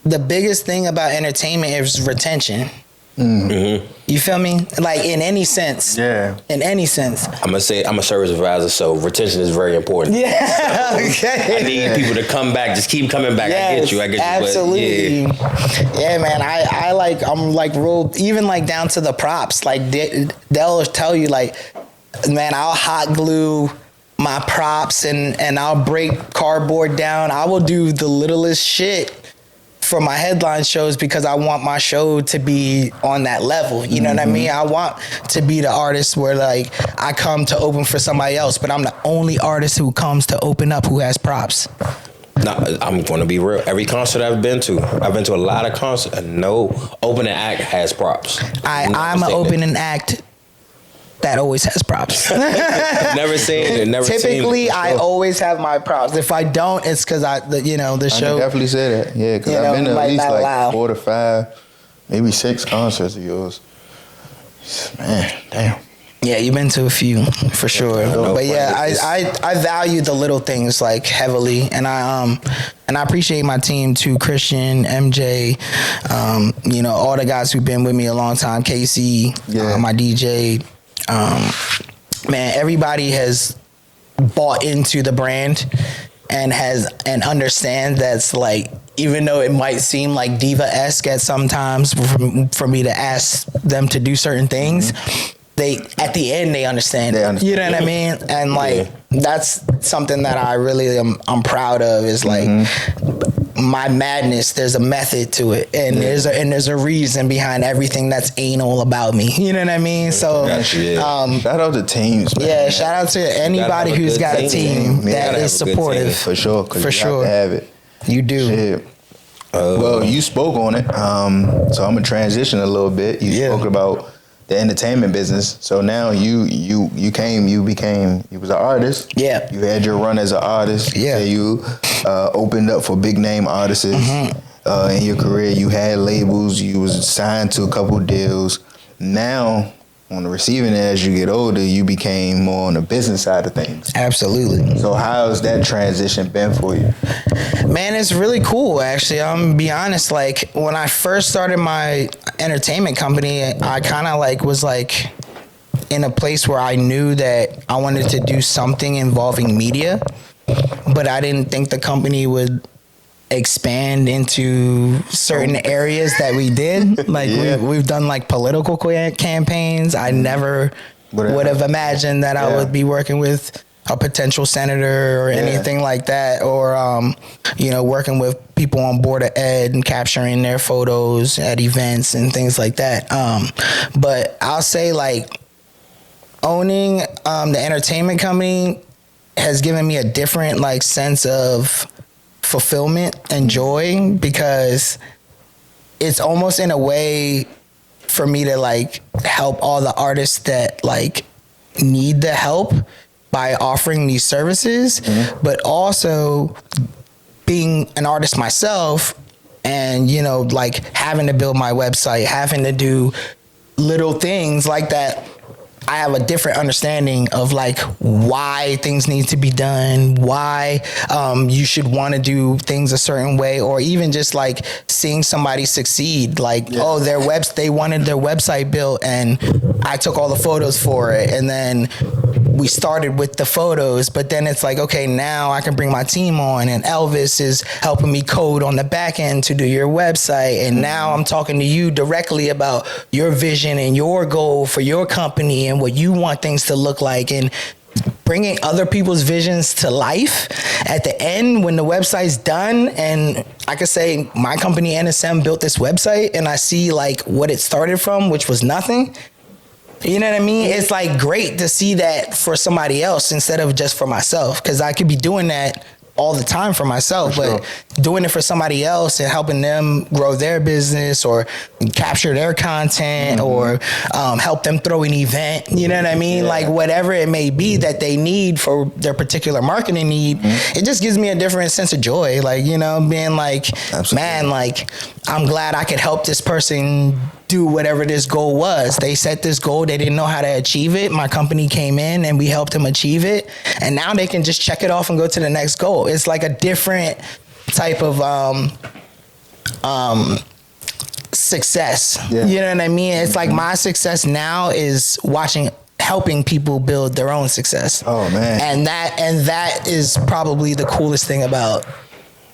the biggest thing about entertainment is retention. You feel me? Like in any sense. Yeah. In any sense. I'm gonna say I'm a service advisor, so retention is very important. Yeah. Okay. I need people to come back. Just keep coming back. Yes, I get you. Absolutely. Yeah, man. I'm like real, even like down to the props. Like Dell will tell you, like, man, I'll hot glue my props and I'll break cardboard down. I will do the littlest shit for my headline shows because I want my show to be on that level. You know what I mean? I want to be the artist where like I come to open for somebody else, but I'm the only artist who comes to open up who has props. No, I'm going to be real. Every concert I've been to a lot of concerts, and no opening act has props. I'm an opening act that always has props. Never seen it. Typically, I always have my props. If I don't, it's because the show. I can definitely say that. Yeah, because I've been to at least like 4 to 5, maybe 6 concerts of yours. Man, damn. Yeah, you've been to a few for sure. But yeah, I value the little things like heavily, and I appreciate my team too, Christian, MJ, you know, all the guys who've been with me a long time, Casey, my DJ, man, everybody has bought into the brand and understand that's like, even though it might seem like diva-esque at sometimes for me to ask them to do certain things, they at the end they understand. You know what I mean? And like that's something that I really I'm proud of, is like my madness, there's a method to it, and there's a reason behind everything that's anal about me. You know what I mean? So shout out to teams, man. Yeah, shout out to anybody who's got a team that is supportive. For sure. For sure. Have it. You do. Shit. Well, you spoke on it, so I'm gonna transition a little bit. You spoke about the entertainment business. So now you was an artist. Yeah. You had your run as an artist. Yeah. You opened up for big name artists. In your career. You had labels. You was signed to a couple deals. Now, on the receiving end, as you get older, you became more on the business side of things. Absolutely. So how's that transition been for you? Man, it's really cool, actually. I'm gonna be honest, like when I first started my entertainment company, I kind of like was like in a place where I knew that I wanted to do something involving media, but I didn't think the company would expand into certain areas that we did. Like we've done like political campaigns. I never would have imagined that I would be working with a potential senator or anything like that, or you know, working with people on Board of Ed and capturing their photos at events and things like that. But I'll say like owning the entertainment company has given me a different like sense of fulfillment and joy, because it's almost in a way for me to like help all the artists that like need the help by offering these services, but also being an artist myself and, you know, like having to build my website, having to do little things like that. I have a different understanding of like why things need to be done, why you should want to do things a certain way, or even just like seeing somebody succeed. Like, oh, they wanted their website built and I took all the photos for it. And then we started with the photos, but then it's like, okay, now I can bring my team on and Elvis is helping me code on the back end to do your website. And now I'm talking to you directly about your vision and your goal for your company and what you want things to look like, and bringing other people's visions to life. At the end, when the website's done and I could say my company NSM built this website and I see like what it started from, which was nothing. You know what I mean? It's like great to see that for somebody else instead of just for myself, because I could be doing that all the time for myself, but doing it for somebody else and helping them grow their business or capture their content or help them throw an event, you know what I mean? Like whatever it may be that they need for their particular marketing need, it just gives me a different sense of joy. Like, you know, being like, man, like I'm glad I could help this person do whatever this goal was. They set this goal, they didn't know how to achieve it. My company came in and we helped them achieve it. And now they can just check it off and go to the next goal. It's like a different type of success. You know what I mean? It's like my success now is helping people build their own success. Oh man. And that is probably the coolest thing about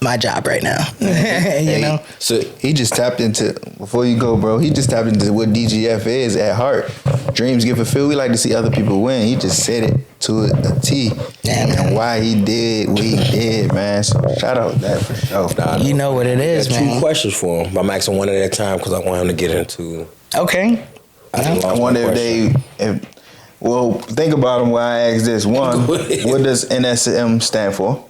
my job right now. You know? So he just tapped into, before you go, bro, he just tapped into what DGF is at heart. Dreams get fulfilled. We like to see other people win. He just said it to a T. And why he did what he did, man. So shout out that for sure. You know what it is, man. 2 questions for him. I'm asking one at a time because I want him to get into. Okay. I wonder well, think about them while I ask this. One, what does NSM stand for?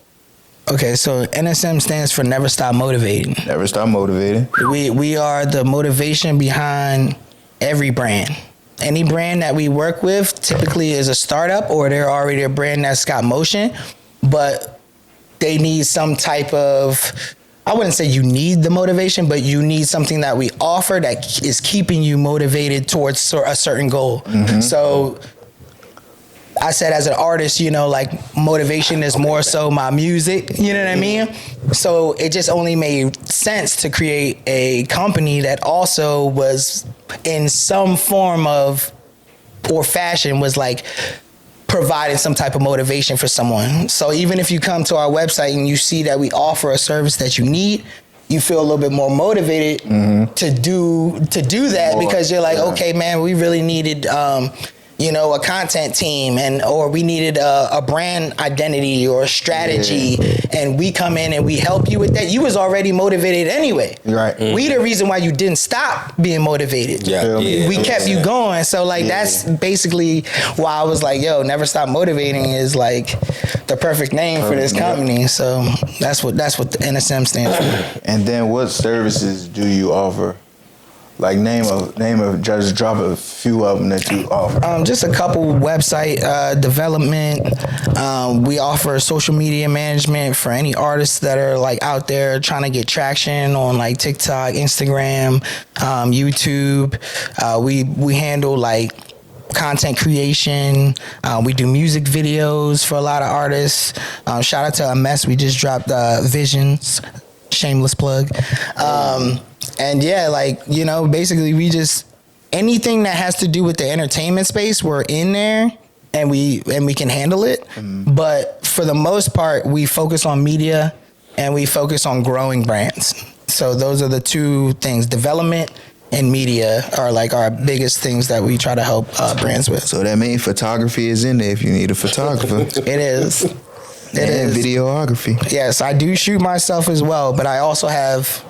Okay, so NSM stands for Never Stop Motivating. Never Stop Motivating. We are the motivation behind every brand. Any brand that we work with typically is a startup, or they're already a brand that's got motion, but they need some type of, I wouldn't say you need the motivation, but you need something that we offer that is keeping you motivated towards a certain goal. So I said as an artist, you know, like motivation is more so my music, you know what I mean? So it just only made sense to create a company that also was in some form of, or fashion, was like providing some type of motivation for someone. So even if you come to our website and you see that we offer a service that you need, you feel a little bit more motivated to do that, because you're like, okay, man, we really needed you know, a content team, or we needed a brand identity or a strategy, and we come in and we help you with that. You was already motivated anyway. Right. We the reason why you didn't stop being motivated. We kept you going. So like that's basically why I was like, yo, never stop motivating is like the perfect name for this company. So that's what the NSM stands for. And then what services do you offer? Like name of just drop a few of them that you offer. Just a couple website development. We offer social media management for any artists that are like out there trying to get traction on like TikTok, Instagram, YouTube. We handle like content creation. We do music videos for a lot of artists. Shout out to a mess. We just dropped Visions. Shameless plug. And yeah, like, you know, basically we just, anything that has to do with the entertainment space, we're in there and we can handle it. But for the most part, we focus on media and we focus on growing brands. So those are the two things. Development and media are like our biggest things that we try to help brands with. So that means photography is in there if you need a photographer. It is. It is. Videography. Yes, I do shoot myself as well, but I also have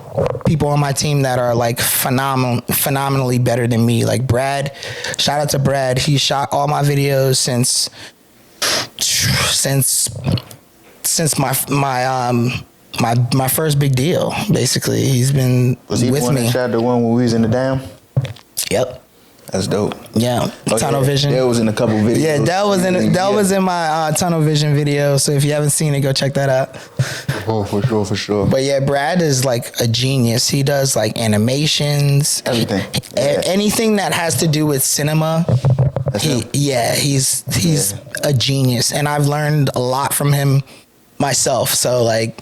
people on my team that are like phenomenally better than me. Like Brad, shout out to Brad. He shot all my videos since my first big deal. Basically, he's been Was he with the one me. that shot the one when we was in the dam? Yep. That's dope. Yeah, Tunnel Vision. That was in a couple videos. Yeah, that was in my Tunnel Vision video. So if you haven't seen it, go check that out. Oh, for sure. But yeah, Brad is like a genius. He does like animations, Everything. Anything that has to do with cinema. He's a genius, and I've learned a lot from him myself. So like,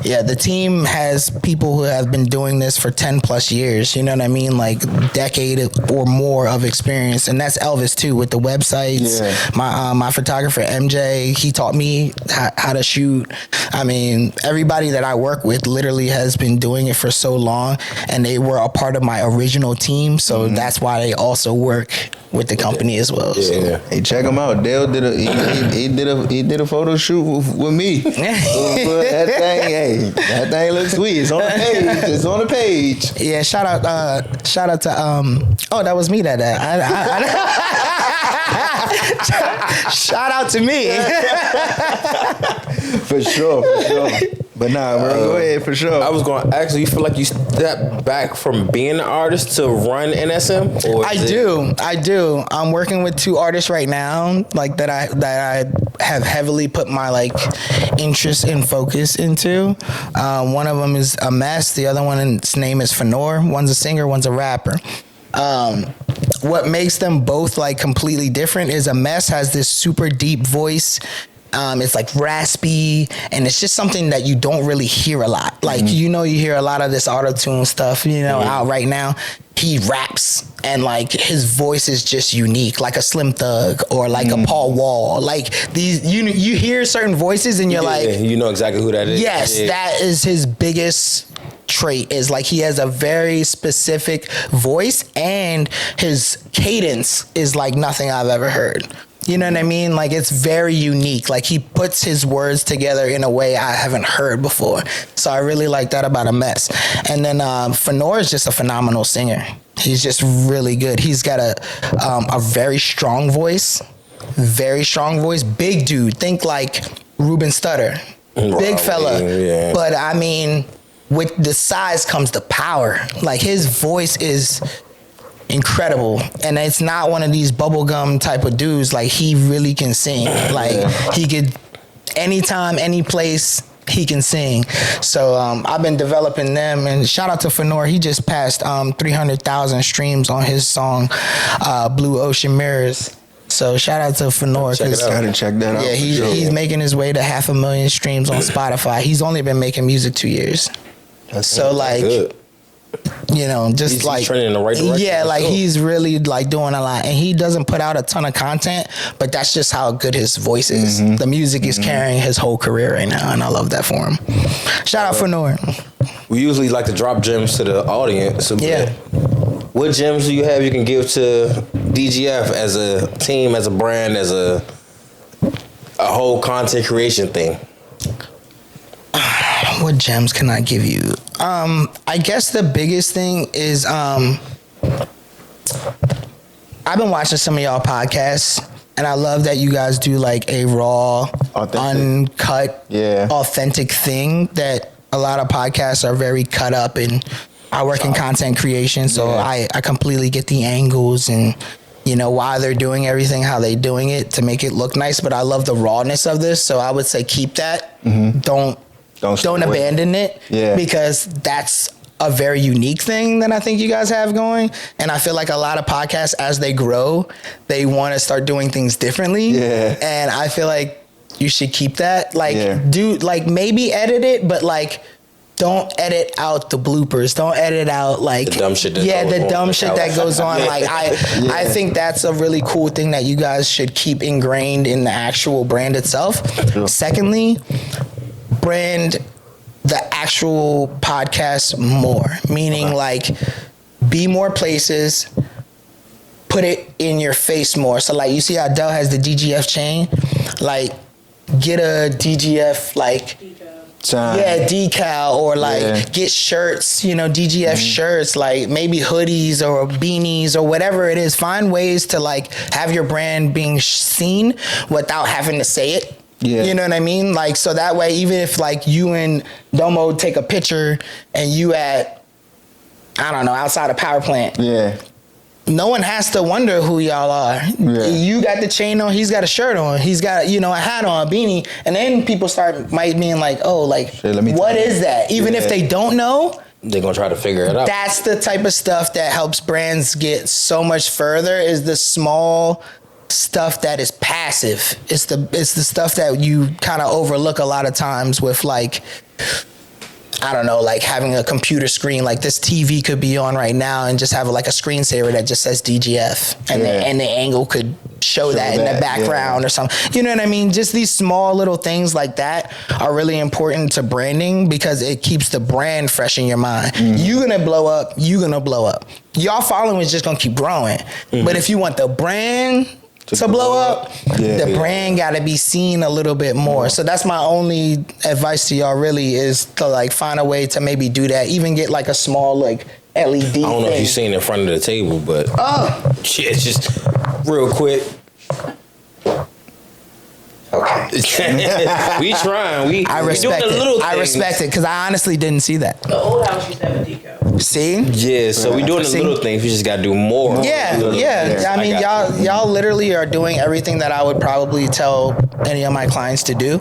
yeah, the team has people who have been doing this for 10 plus years, you know what I mean? Like decade or more of experience. And that's Elvis too, with the websites. My photographer, MJ, he taught me how to shoot. I mean, everybody that I work with literally has been doing it for so long, and they were a part of my original team. So that's why they also work with the company as well. So. Hey, check him out. Dell did a photo shoot with me. That thing looks sweet. It's on the page. It's on the page. Yeah, shout out to that was me that day. Shout out to me. For sure. But nah, bro, go ahead, for sure. I was going to ask you feel like you stepped back from being an artist to run NSM? Or I do. I'm working with two artists right now, like that I have heavily put my like interest and focus into. One of them is a mess. The other one's name is Fenor. One's a singer, one's a rapper. What makes them both like completely different is a mess has this super deep voice. It's like raspy, and it's just something that you don't really hear a lot. Like, you know, you hear a lot of this auto-tune stuff, you know, out right now. He raps, and like his voice is just unique, like a Slim Thug or like a Paul Wall. Like these, you hear certain voices, and you're like, you know exactly who that is. Yes, that is his biggest trait. Is like he has a very specific voice, and his cadence is like nothing I've ever heard. You know what I mean? Like, it's very unique. Like, he puts his words together in a way I haven't heard before. So I really like that about a mess. And then Fenor is just a phenomenal singer. He's just really good. He's got a very strong voice. Very strong voice. Big dude. Think like Ruben Studdard. Big fella. Yeah. But, I mean, with the size comes the power. Like, his voice is incredible, and it's not one of these bubblegum type of dudes. Like, he really can sing. Like, he could, anytime, any place, he can sing. So I've been developing them, and shout out to Fenor. He just passed 300,000 streams on his song Blue Ocean Mirrors. So shout out to Fenor. Gotta check that out. Yeah, he's making his way to 500,000 streams on Spotify. He's only been making music 2 years. So like, good. you know, just He's like trending in the right direction. Yeah, for like sure. he's really like doing a lot, and he doesn't put out a ton of content, but that's just how good his voice is. The music is carrying his whole career right now, and I love that for him. Shout out Fenor. We usually like to drop gems to the audience. So Yeah. What gems do you have you can give to DGF as a team, as a brand, as a whole content creation thing? What gems can I give you? I guess the biggest thing is I've been watching some of y'all podcasts, and I love that you guys do like a raw, uncut, authentic thing that a lot of podcasts are very cut up, and I work in content creation, so I completely get the angles and, you know, why they're doing everything, how they're doing it to make it look nice. But I love the rawness of this, so I would say keep that. Don't abandon it, because that's a very unique thing that I think you guys have going. And I feel like a lot of podcasts, as they grow, they want to start doing things differently. And I feel like you should keep that. Like, do like maybe edit it, but like, don't edit out the bloopers. Don't edit out like the dumb shit. That goes on. Like I think that's a really cool thing that you guys should keep ingrained in the actual brand itself. Secondly, brand the actual podcast more, meaning like be more places, put it in your face more. So like you see how Dell has the DGF chain, like get a DGF like decal, or like get shirts, you know, DGF shirts, like maybe hoodies or beanies or whatever it is. Find ways to like have your brand being seen without having to say it. You know what I mean? Like, so that way, even if like you and Domo take a picture and you at, I don't know, outside a power plant. No one has to wonder who y'all are. You got the chain on, he's got a shirt on, he's got, you know, a hat on, a beanie, and then people might being like, oh, like, what is that? Even if they don't know, they're gonna try to figure it out. That's the type of stuff that helps brands get so much further, is the small stuff that is passive. It's the stuff that you kind of overlook a lot of times with like, I don't know, like having a computer screen, like this TV could be on right now and just have like a screensaver that just says DGF, and the angle could show that in the background or something. You know what I mean? Just these small little things like that are really important to branding, because it keeps the brand fresh in your mind. You're gonna blow up. Y'all following is just gonna keep growing. But if you want the brand to blow up, the brand got to be seen a little bit more. So that's my only advice to y'all, really, is to like find a way to maybe do that. Even get like a small like LED I don't know thing. if you've seen in front of the table, but shit, just real quick. We trying. I respect doing the little it. I respect it, because I honestly didn't see that. The old house used to have a decal. See? Yeah, so we doing the little things. We just got to do more. Yeah. I mean, y'all literally are doing everything that I would probably tell any of my clients to do.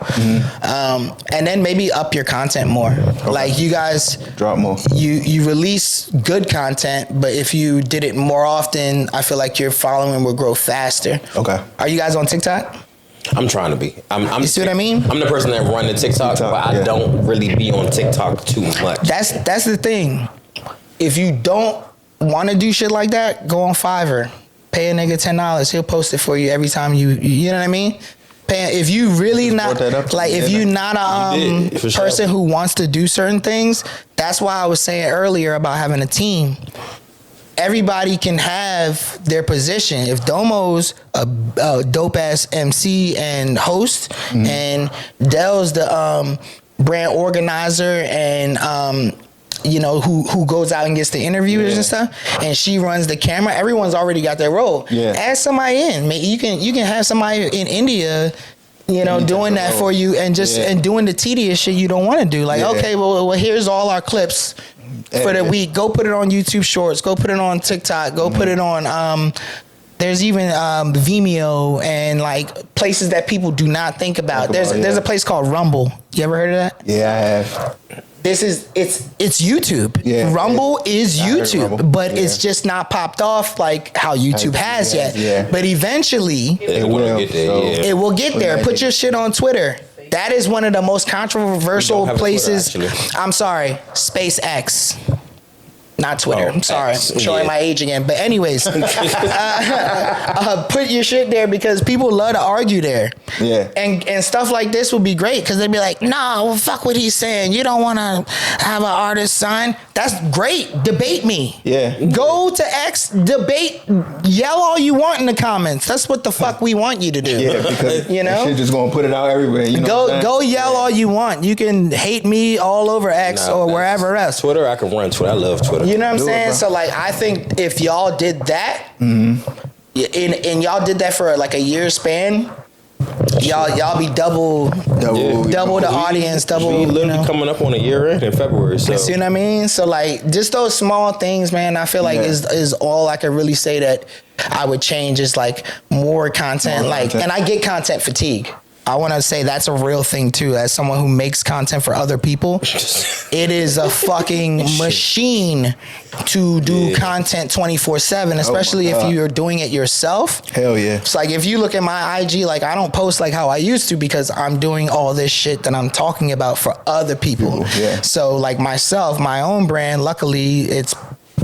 And then maybe up your content more. Like, you guys drop more. You release good content, but if you did it more often, I feel like your following will grow faster. Are you guys on TikTok? I'm trying to be. You see what I mean? I'm the person that run the TikTok, but I don't really be on TikTok too much. That's the thing. If you don't want to do shit like that, go on Fiverr. Pay a nigga $10. He'll post it for you every time you know what I mean? If you really not like, if you're not a person who wants to do certain things, that's why I was saying earlier about having a team. Everybody can have their position. If Domo's a dope ass MC and host, and Dell's the brand organizer and you know, who goes out and gets the interviews and stuff, and she runs the camera, everyone's already got their role. Add somebody in. Maybe you can have somebody in India, you know, doing that for you, and just and doing the tedious shit you don't want to do. Like, okay, well, here's all our clips for the week. Go put it on YouTube Shorts. Go put it on TikTok. Go put it on. There's even Vimeo and like places that people do not think about. There's a place called Rumble. You ever heard of that? Yeah, I have. it's YouTube. Yeah, Rumble is I heard YouTube, Rumble. but it's just not popped off like how YouTube has yet. Yeah. But eventually, It will get there. so- Yeah. it will get there. Put your shit on Twitter. That is one of the most controversial We don't have a places. Twitter, actually. I'm sorry, SpaceX. Not Twitter. Oh, I'm sorry. X, I'm showing yeah. my age again. But anyways, put your shit there because people love to argue there. Yeah. And stuff like this would be great because they'd be like, nah, well, fuck what he's saying. You don't want to have an artist sign. That's great. Debate me. Yeah. Go to X, debate, yell all you want in the comments. That's what the fuck we want you to do. Yeah, because You know? that shit just gonna put it out everywhere. You know what I'm Go saying? yell all you want. You can hate me all over X Nah, or that's- wherever else. Twitter, I can run Twitter. I love Twitter. You know what I'm Do it, saying? bro. So like, I think if y'all did that, and y'all did that for like a year span, y'all be double the audience, double. We You literally know? coming up on a year in February. So See what I mean? So like, just those small things, man. I feel like Yeah. is all I could really say that I would change is like more content. More Like, content. and I get content fatigue. I want to say that's a real thing too. As someone who makes content for other people, it is a fucking machine to do content 24/7, especially if God. you're doing it yourself. Hell yeah. It's like if you look at my IG, like I don't post like how I used to because I'm doing all this shit that I'm talking about for other people. Yeah. So like myself, my own brand, luckily it's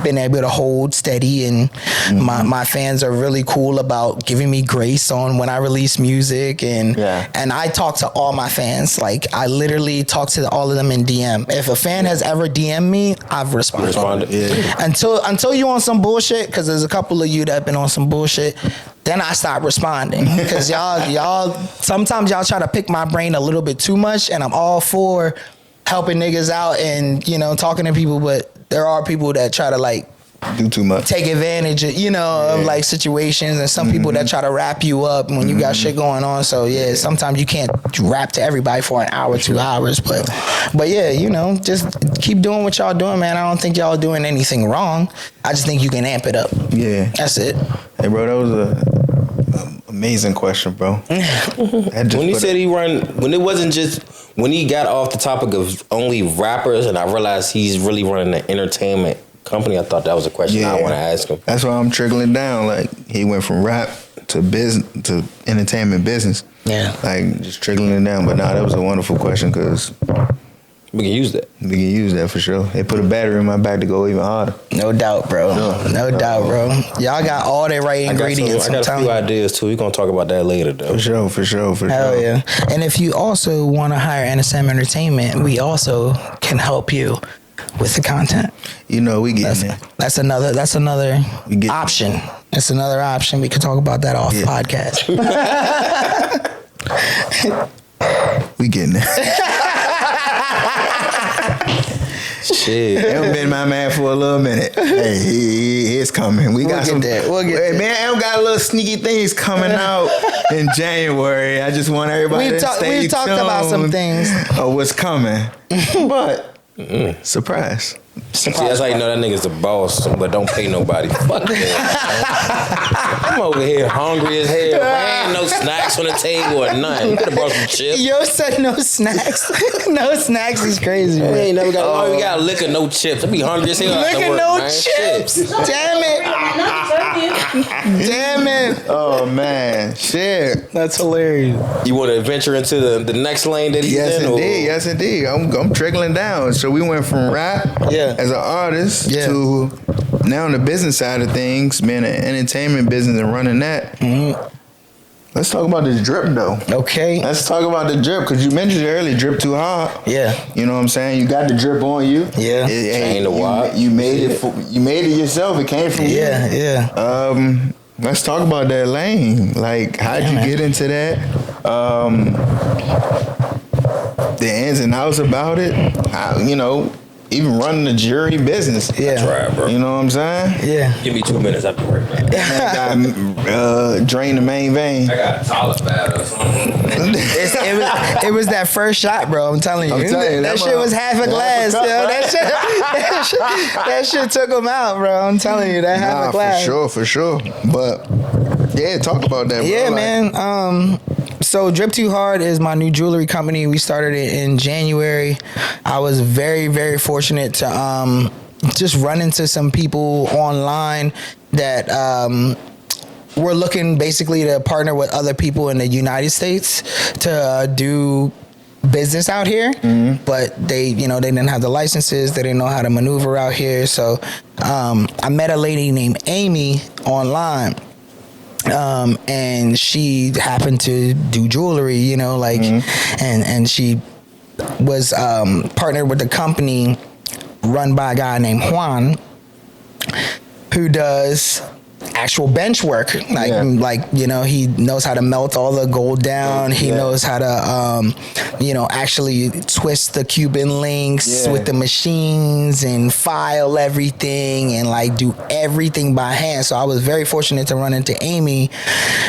been able to hold steady and my fans are really cool about giving me grace on when I release music and I talk to all my fans. Like I literally talk to all of them in DM. If a fan has ever DM'd me, I've responded. Yeah. Until you on some bullshit, because there's a couple of you that have been on some bullshit, then I stop responding. Because y'all sometimes y'all try to pick my brain a little bit too much, and I'm all for helping niggas out and, you know, talking to people, but there are people that try to like Do too much. take advantage of, you know, of like situations, and some people that try to wrap you up when you got shit going on. So yeah, sometimes you can't rap to everybody for an hour, 2 hours, but yeah, you know, just keep doing what y'all doing, man. I don't think y'all doing anything wrong. I just think you can amp it up. Yeah. That's it. Hey, bro, that was a amazing question, bro. when he said when it wasn't just when he got off the topic of only rappers, and I realized he's really running an entertainment company, I thought that was a question I want to ask him. That's why I'm trickling down. Like he went from rap to business to entertainment business. Yeah. Like just trickling it down. But nah, that was a wonderful question because We can use that. we can use that for sure. They put a battery in my back to go even harder. No doubt, bro. No doubt, bro. Y'all got all the right ingredients. I got a I'm few telling you. ideas too. We're gonna talk about that later though. For sure. Hell yeah. And if you also want to hire NSM Entertainment, we also can help you with the content. You know, we getting there. That's another We get option. It's another option. We could talk about that off podcast. We getting there. Shit. Em been my man for a little minute. Hey, he is coming. We got get some. there. We'll get Hey, there. man, Em got a little sneaky things coming out in January. I just want everybody to stay We've talked about some tuned things. of what's coming. But surprise. See, that's how you know that nigga's the boss, but don't pay nobody. Fuck that. I'm over here hungry as hell. There ain't no snacks on the table or nothing. You could have brought some chips. Yo said no snacks. No snacks is crazy, We man. ain't never got. We got liquor, no chips. I be hungry as hell. after Look work, at no man. chips. Shit. Damn it. Damn it. Oh man, shit. That's hilarious. You want to venture into the next lane that he's Yes, in? indeed. Yes, indeed. I'm trickling down. So we went from rap as an artist to now on the business side of things, being an entertainment business and running that. Let's talk about this drip though. Okay. Let's talk about the drip because you mentioned it earlier. Drip too hard. Yeah. You know what I'm saying? You got the drip on you. Yeah. Ain't the wild. You made it. You made it yourself. It came from you. Yeah. Let's talk about that lane. Like, how'd you get into that? The ins and outs about it. How, you know, even running the jury business. Yeah. Right, bro. You know what I'm saying? Yeah. Give me 2 minutes. I'll be right back. Drain the main vein. I got a toilet bag or something. It was that first shot, bro. I'm telling you. I'm telling you, that that shit was half a glass. cup, Yo. right? That shit took him out, bro. I'm telling you, that half a glass. For sure. But yeah, talk about that, bro. Yeah, Like, man. So Drip Too Hard is my new jewelry company. We started it in January. I was very, very fortunate to just run into some people online that were looking basically to partner with other people in the United States to do business out here, but they didn't have the licenses. They didn't know how to maneuver out here. So I met a lady named Amy online. And she happened to do jewelry, and she was partnered with a company run by a guy named Juan, who does actual bench work. He knows how to melt all the gold down. He knows how to, actually twist the Cuban links with the machines and file everything and do everything by hand. So I was very fortunate to run into Amy,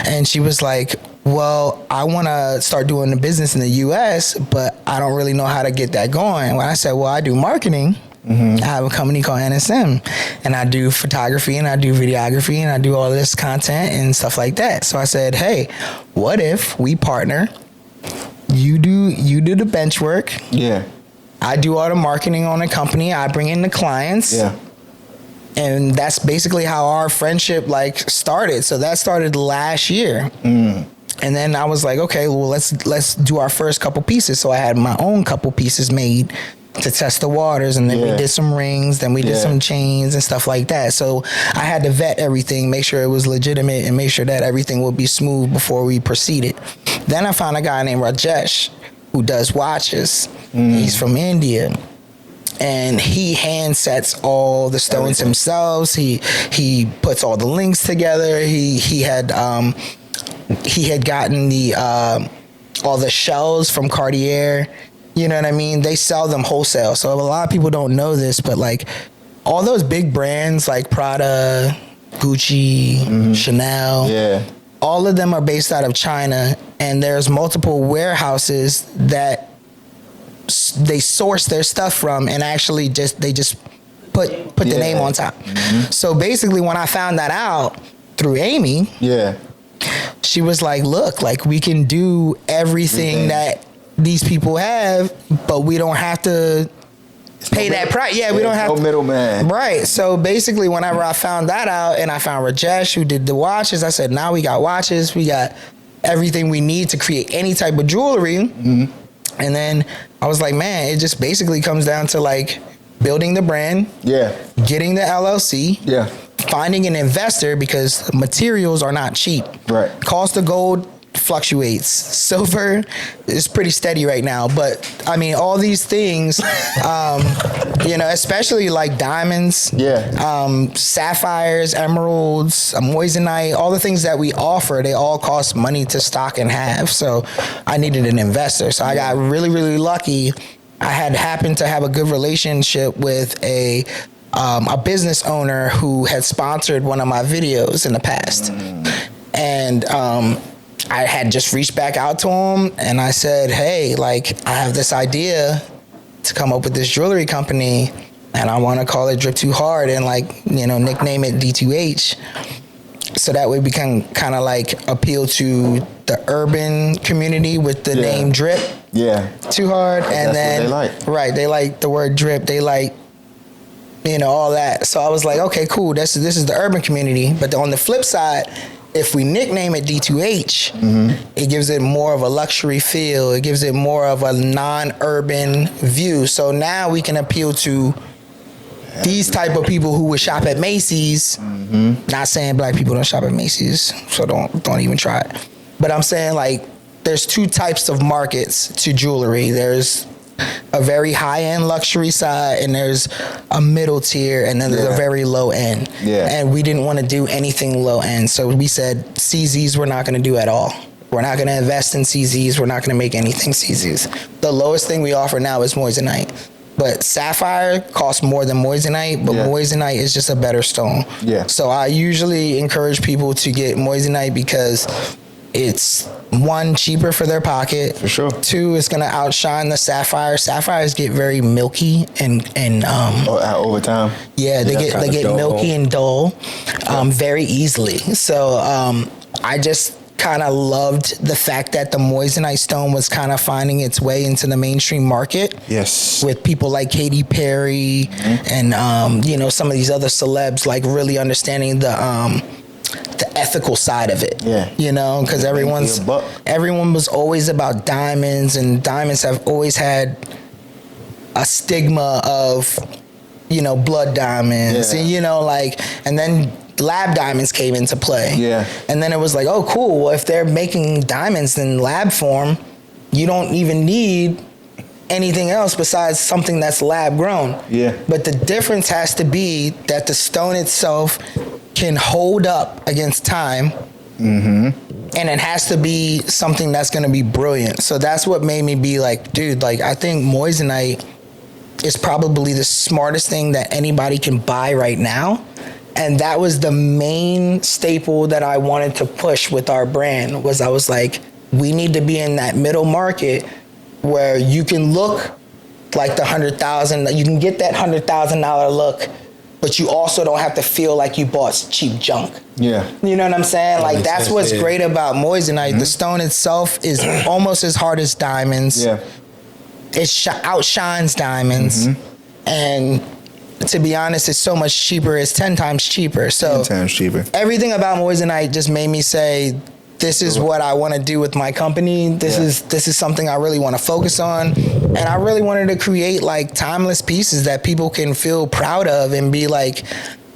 and she was like, well, I want to start doing the business in the US, but I don't really know how to get that going. When I said, well, I do marketing. I have a company called NSM, and I do photography and I do videography and I do all this content and stuff like that. So I said, hey, what if we partner? You do the bench work. Yeah. I do all the marketing on the company. I bring in the clients. Yeah. And that's basically how our friendship started. So that started last year. And then I was like, okay, well, let's do our first couple pieces. So I had my own couple pieces made to test the waters, and then we did some rings, then we did some chains and stuff like that. So I had to vet everything, make sure it was legitimate, and make sure that everything would be smooth before we proceeded. Then I found a guy named Rajesh who does watches. He's from India, and he hand sets all the stones himself. He puts all the links together. He had gotten the all the shells from Cartier. You know what I mean? They sell them wholesale. So a lot of people don't know this, but all those big brands like Prada, Gucci, Chanel, all of them are based out of China, and there's multiple warehouses that they source their stuff from, and actually just put the name on top. So basically, when I found that out through Amy, she was like, look, we can do everything that these people have, but we don't have to pay that price. Yeah, we don't have no middleman. Right. So basically, whenever I found that out, and I found Rajesh who did the watches, I said, now we got watches, we got everything we need to create any type of jewelry. And then I was like, man, it just basically comes down to building the brand, getting the LLC, finding an investor, because materials are not cheap. Right. Cost of gold fluctuates. Silver is pretty steady right now, but I mean, all these things, especially diamonds, sapphires, emeralds, moissanite, all the things that we offer, they all cost money to stock and have. So I needed an investor. So I got really, really lucky. I had happened to have a good relationship with a business owner who had sponsored one of my videos in the past. And I had just reached back out to him, and I said, hey, I have this idea to come up with this jewelry company, and I want to call it Drip Too Hard and nickname it D2H. So that way we can kind of appeal to the urban community with the name Drip Too Hard. And then, they like the word drip. They all that. So I was like, okay, cool. This is the urban community. But on the flip side, if we nickname it D2H, it gives it more of a luxury feel. It gives it more of a non-urban view. So now we can appeal to these type of people who would shop at Macy's. Not saying black people don't shop at Macy's, so don't even try it. But I'm saying there's two types of markets to jewelry. There's a very high-end luxury side, and there's a middle tier, and then there's a very low end. And we didn't want to do anything low end, so we said CZs we're not going to do at all. We're not going to invest in CZs. We're not going to make anything CZs. The lowest thing we offer now is moissanite. But sapphire costs more than moissanite, but moissanite is just a better stone. So I usually encourage people to get moissanite because it's, one, cheaper for their pocket. For sure. Two, it's gonna outshine the sapphire. Sapphires get very milky and over time. Yeah, they get milky and dull very easily. So I just kind of loved the fact that the moissanite stone was kind of finding its way into the mainstream market. Yes. With people like Katy Perry and some of these other celebs like really understanding the ethical side of it. Yeah. Because everyone was always about diamonds, and diamonds have always had a stigma of blood diamonds, and then lab diamonds came into play. Yeah. And then it was like, oh, cool. Well, if they're making diamonds in lab form, you don't even need anything else besides something that's lab grown. Yeah. But the difference has to be that the stone itself can hold up against time. And it has to be something that's going to be brilliant. So that's what made me be like, dude, like, I think moissanite is probably the smartest thing that anybody can buy right now. And that was the main staple that I wanted to push with our brand. Was I was like, we need to be in that middle market where you can look like the $100,000, you can get that $100,000 look, but you also don't have to feel like you bought cheap junk. Yeah. You know what I'm saying? Like, that's what's great about moissanite. The stone itself is almost as hard as diamonds. Yeah. It outshines diamonds. And to be honest, it's so much cheaper. It's 10 times cheaper. So 10 times cheaper. Everything about moissanite just made me say, this is what I want to do with my company. This is something I really want to focus on. And I really wanted to create like timeless pieces that people can feel proud of and be like,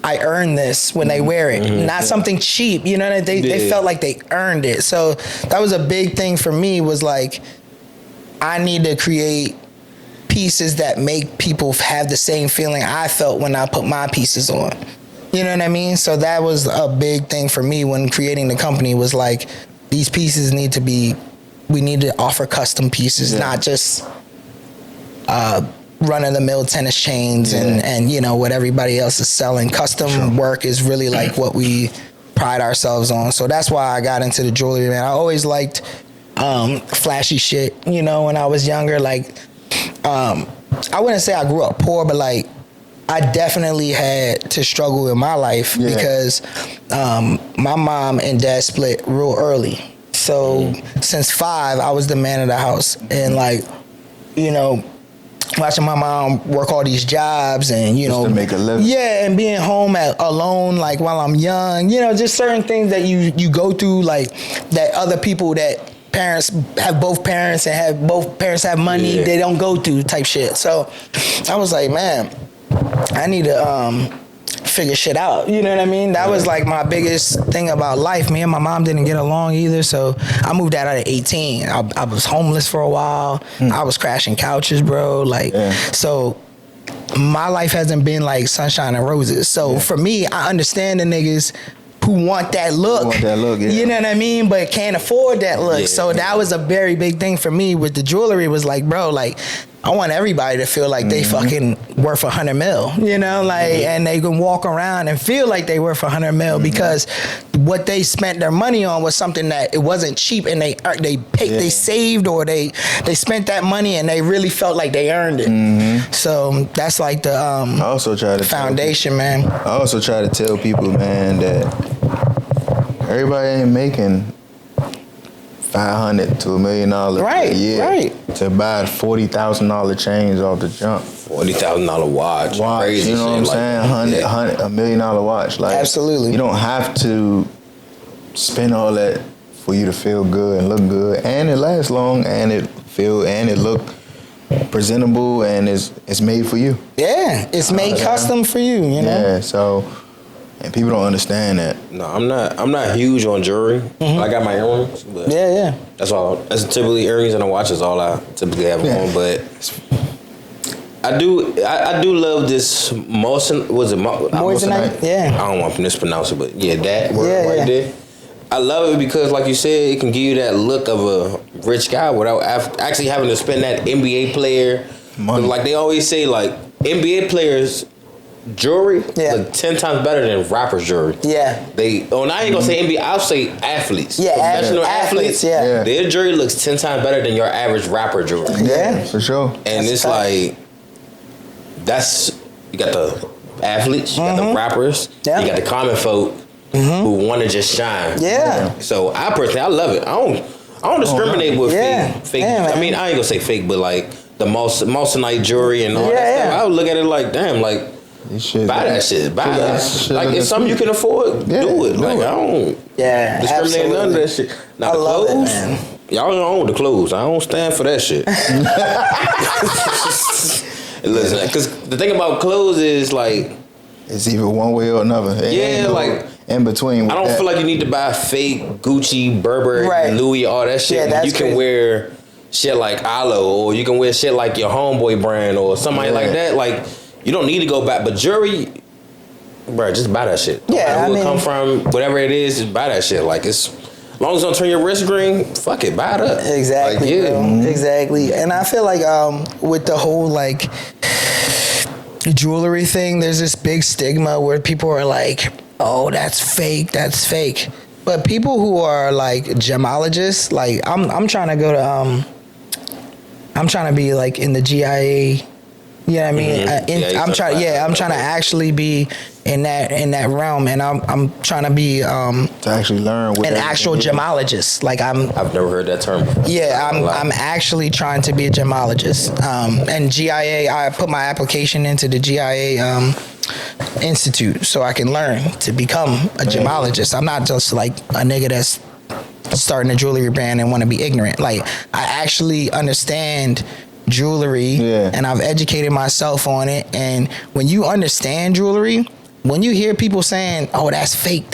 I earned this when they wear it. Not something cheap. They felt like they earned it. So that was a big thing for me, was like, I need to create pieces that make people have the same feeling I felt when I put my pieces on. You know what I mean? So that was a big thing for me when creating the company, was like, these pieces we need to offer custom pieces, not just run-of-the-mill tennis chains and what everybody else is selling. Custom work is really like what we pride ourselves on. So that's why I got into the jewelry, man. I always liked flashy shit, when I was younger. Like, I wouldn't say I grew up poor, but like, I definitely had to struggle in my life because my mom and dad split real early. So since 5, I was the man of the house. And like, watching my mom work all these jobs and, just to make a living. Yeah, and being home alone, like, while I'm young, just certain things that you go through, like, that other people that parents have both parents and have both parents have money, they don't go through type shit. So I was like, man, I need to figure shit out. You know what I mean? That was like my biggest thing about life. Me and my mom didn't get along either, so I moved out at 18. I was homeless for a while. I was crashing couches, bro. So my life hasn't been like sunshine and roses. So for me, I understand the niggas who want that look. You know what I mean? But can't afford that look. So that was a very big thing for me with the jewelry. Was like, bro, like, I want everybody to feel like they fucking worth $100 million, and they can walk around and feel like they worth $100 million because what they spent their money on was something that it wasn't cheap, and they saved, or they spent that money and they really felt like they earned it. So that's like the I also try to foundation, man. I also try to tell people, man, that everybody ain't making $500 to $1 million a year to buy $40,000 chains off the jump. $40,000 watch. Crazy, you know what I'm saying? $100 million watch. Like, absolutely. You don't have to spend all that for you to feel good and look good, and it lasts long, and it look presentable, and it's made for you. Yeah, it's made custom for you. Yeah, so. And people don't understand that. No, I'm not huge on jewelry. I got my earrings, but that's all. That's typically earrings and a watch is all I typically have on. But I do love this moissanite. Was it moissanite? Yeah. I don't want to mispronounce it, but that word right there. I love it because, like you said, it can give you that look of a rich guy without actually having to spend that NBA player money. Like they always say, like NBA players. Jewelry look 10 times better than rappers' jewelry. Yeah. I ain't gonna say NBA, I'll say athletes. Yeah, professional athletes. Yeah. Their jewelry looks 10 times better than your average rapper jewelry. Yeah, for sure. And it's like, you got the athletes, you got the rappers, you got the common folk, who want to just shine. Yeah. So I personally, I love it. I don't discriminate with fake. Yeah, I mean, I ain't gonna say fake, but like the Moissanite jewelry and all that stuff. I would look at it like, damn, like buy that shit. Buy that. Like it's something you can afford. Do it. Like I don't discriminate none of that shit. Now the clothes. Y'all don't own the clothes. I don't stand for that shit. Listen, because the thing about clothes is like it's either one way or another. Like in between. I don't feel like you need to buy fake Gucci, Burberry, Louis, all that shit. Yeah, you can wear shit like Alo, or you can wear shit like your homeboy brand or somebody like that. Like you don't need to go back, but jewelry, bro, just buy that shit. No matter where it come from, whatever it is, just buy that shit. Like it's. As long as you don't turn your wrist green, fuck it, buy it up. Exactly, like, bro. Exactly. And I feel like with the whole like jewelry thing, there's this big stigma where people are like, oh, that's fake. But people who are like gemologists, like I'm trying to go to I'm trying to be like in the GIA. You know what I mean? I'm trying to actually be in that realm, and I'm trying to be to actually learn what an actual gemologist. Like I've never heard that term. Yeah, I'm actually trying to be a gemologist. And GIA, I put my application into the GIA Institute so I can learn to become a gemologist. I'm not just like a nigga that's starting a jewelry brand and want to be ignorant. Like I actually understand jewelry and I've educated myself on it. And when you understand jewelry, when you hear people saying, oh, that's fake,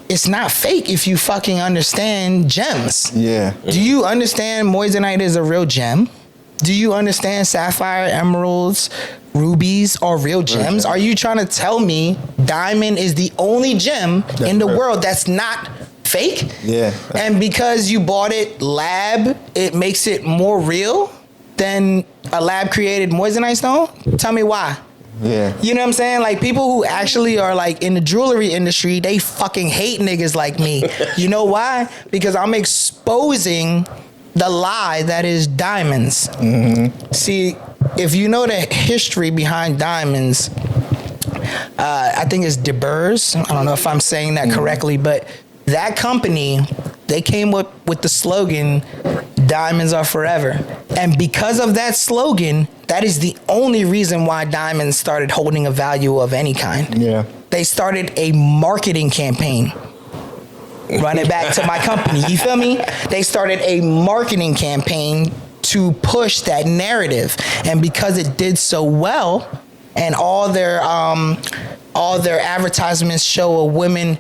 it's not fake if you fucking understand gems. Yeah. Do you understand moissanite is a real gem? Do you understand sapphire, emeralds, rubies are real gems? Are you trying to tell me diamond is the only gem in the world that's not fake? Yeah. And because you bought it lab, it makes it more real than a lab created moissanite stone? Tell me why. Yeah. You know what I'm saying? Like people who actually are like in the jewelry industry, they fucking hate niggas like me. You know why? Because I'm exposing the lie that is diamonds. Mm-hmm. See, if you know the history behind diamonds, I think it's De Beers. I don't know if I'm saying that correctly, but that company, they came up with the slogan, diamonds are forever. And because of that slogan, that is the only reason why diamonds started holding a value of any kind. Yeah. They started a marketing campaign. Run it back to my company, you feel me? They started a marketing campaign to push that narrative. And because it did so well, and all their advertisements show a woman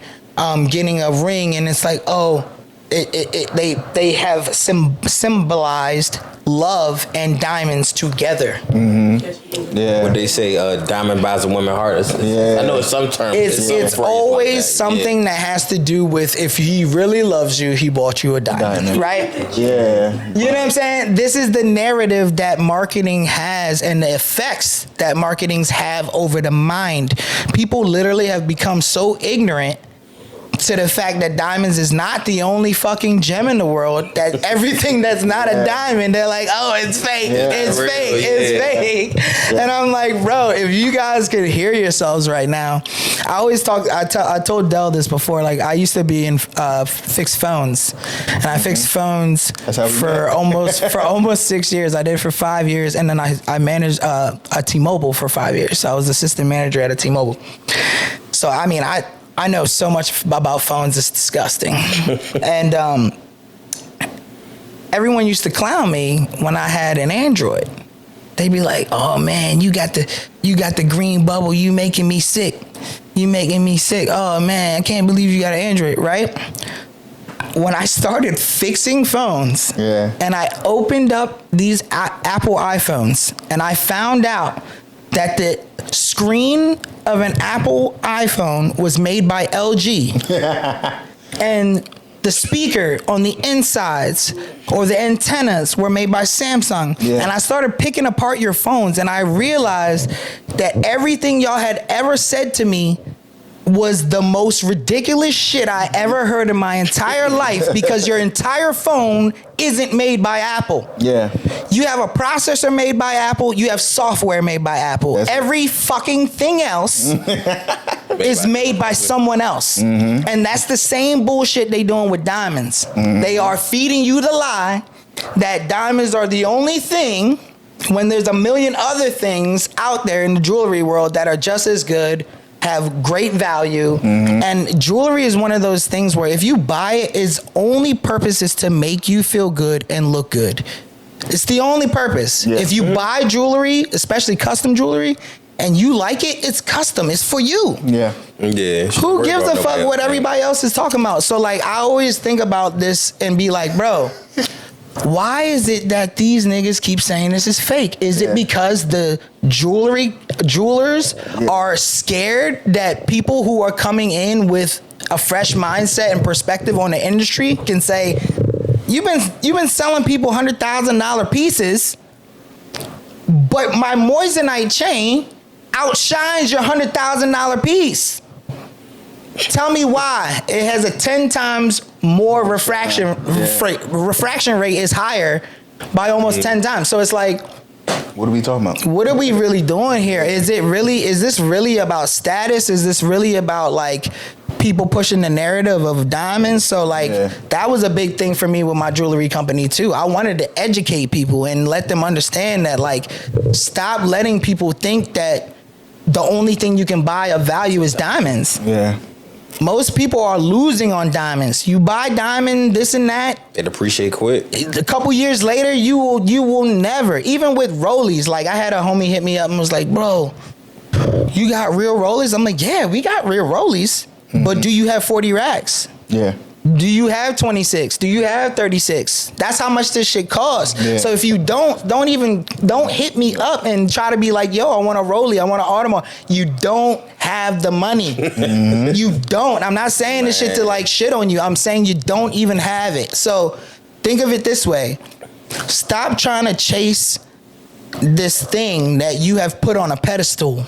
getting a ring, and it's like, oh, they have symbolized love and diamonds together. Mm-hmm. Yeah. What they say, diamond buys a woman heart. I know it's some term. It's always like something that has to do with if he really loves you, he bought you a diamond. Right? Yeah. You know what I'm saying? This is the narrative that marketing has and the effects that marketings have over the mind. People literally have become so ignorant to the fact that diamonds is not the only fucking gem in the world, that everything that's not a diamond, they're like, oh, it's fake, it's fake. And I'm like, bro, if you guys could hear yourselves right now, I told Dell this before, like I used to be in fixed phones, and I fixed phones for almost 6 years. I did it for 5 years, and then I managed a T-Mobile for 5 years. So I was assistant manager at a T-Mobile. So I mean, I know so much about phones, it's disgusting. And everyone used to clown me when I had an Android. They'd be like, oh man, you got the green bubble, you making me sick. Oh man, I can't believe you got an Android, right? When I started fixing phones and I opened up these Apple iPhones and I found out that the screen of an Apple iPhone was made by LG. And the speaker on the insides or the antennas were made by Samsung. And I started picking apart your phones, and I realized that everything y'all had ever said to me was the most ridiculous shit I ever heard in my entire life, because your entire phone isn't made by Apple. Yeah. You have a processor made by Apple, you have software made by Apple. Every fucking thing else is made by someone else. And that's the same bullshit they doing with diamonds. They are feeding you the lie that diamonds are the only thing when there's a million other things out there in the jewelry world that are just as good, have great value. And jewelry is one of those things where if you buy it, its only purpose is to make you feel good and look good. It's the only purpose. Yeah. If you buy jewelry, especially custom jewelry, and you like it, it's custom. It's for you. Yeah. Who gives a fuck what everybody else is talking about? So like, I always think about this and be like, bro, why is it that these niggas keep saying this is fake? Is it because the jewelers are scared that people who are coming in with a fresh mindset and perspective on the industry can say, you've been selling people $100,000 pieces, but my moissanite chain outshines your $100,000 piece. Tell me why. It has a 10 times more refraction rate is higher by almost 10 times. So it's like, what are we talking about? What are we really doing here? Is this really about status? Is this really about like people pushing the narrative of diamonds? So like that was a big thing for me with my jewelry company too. I wanted to educate people and let them understand that like, stop letting people think that the only thing you can buy of value is diamonds. Yeah. Most people are losing on diamonds. You buy diamond, this and that. It appreciate quick. A couple years later, you will never. Even with rollies, like I had a homie hit me up and was like, "Bro, you got real rollies?" I'm like, "Yeah, we got real rollies, but do you have 40 racks? Yeah. Do you have 26? Do you have 36? That's how much this shit costs." Yeah. So if you don't hit me up and try to be like, "Yo, I want a rollie, I want an Audemars." You don't have the money. You don't. I'm not saying this shit to like shit on you. I'm saying you don't even have it. So think of it this way. Stop trying to chase this thing that you have put on a pedestal.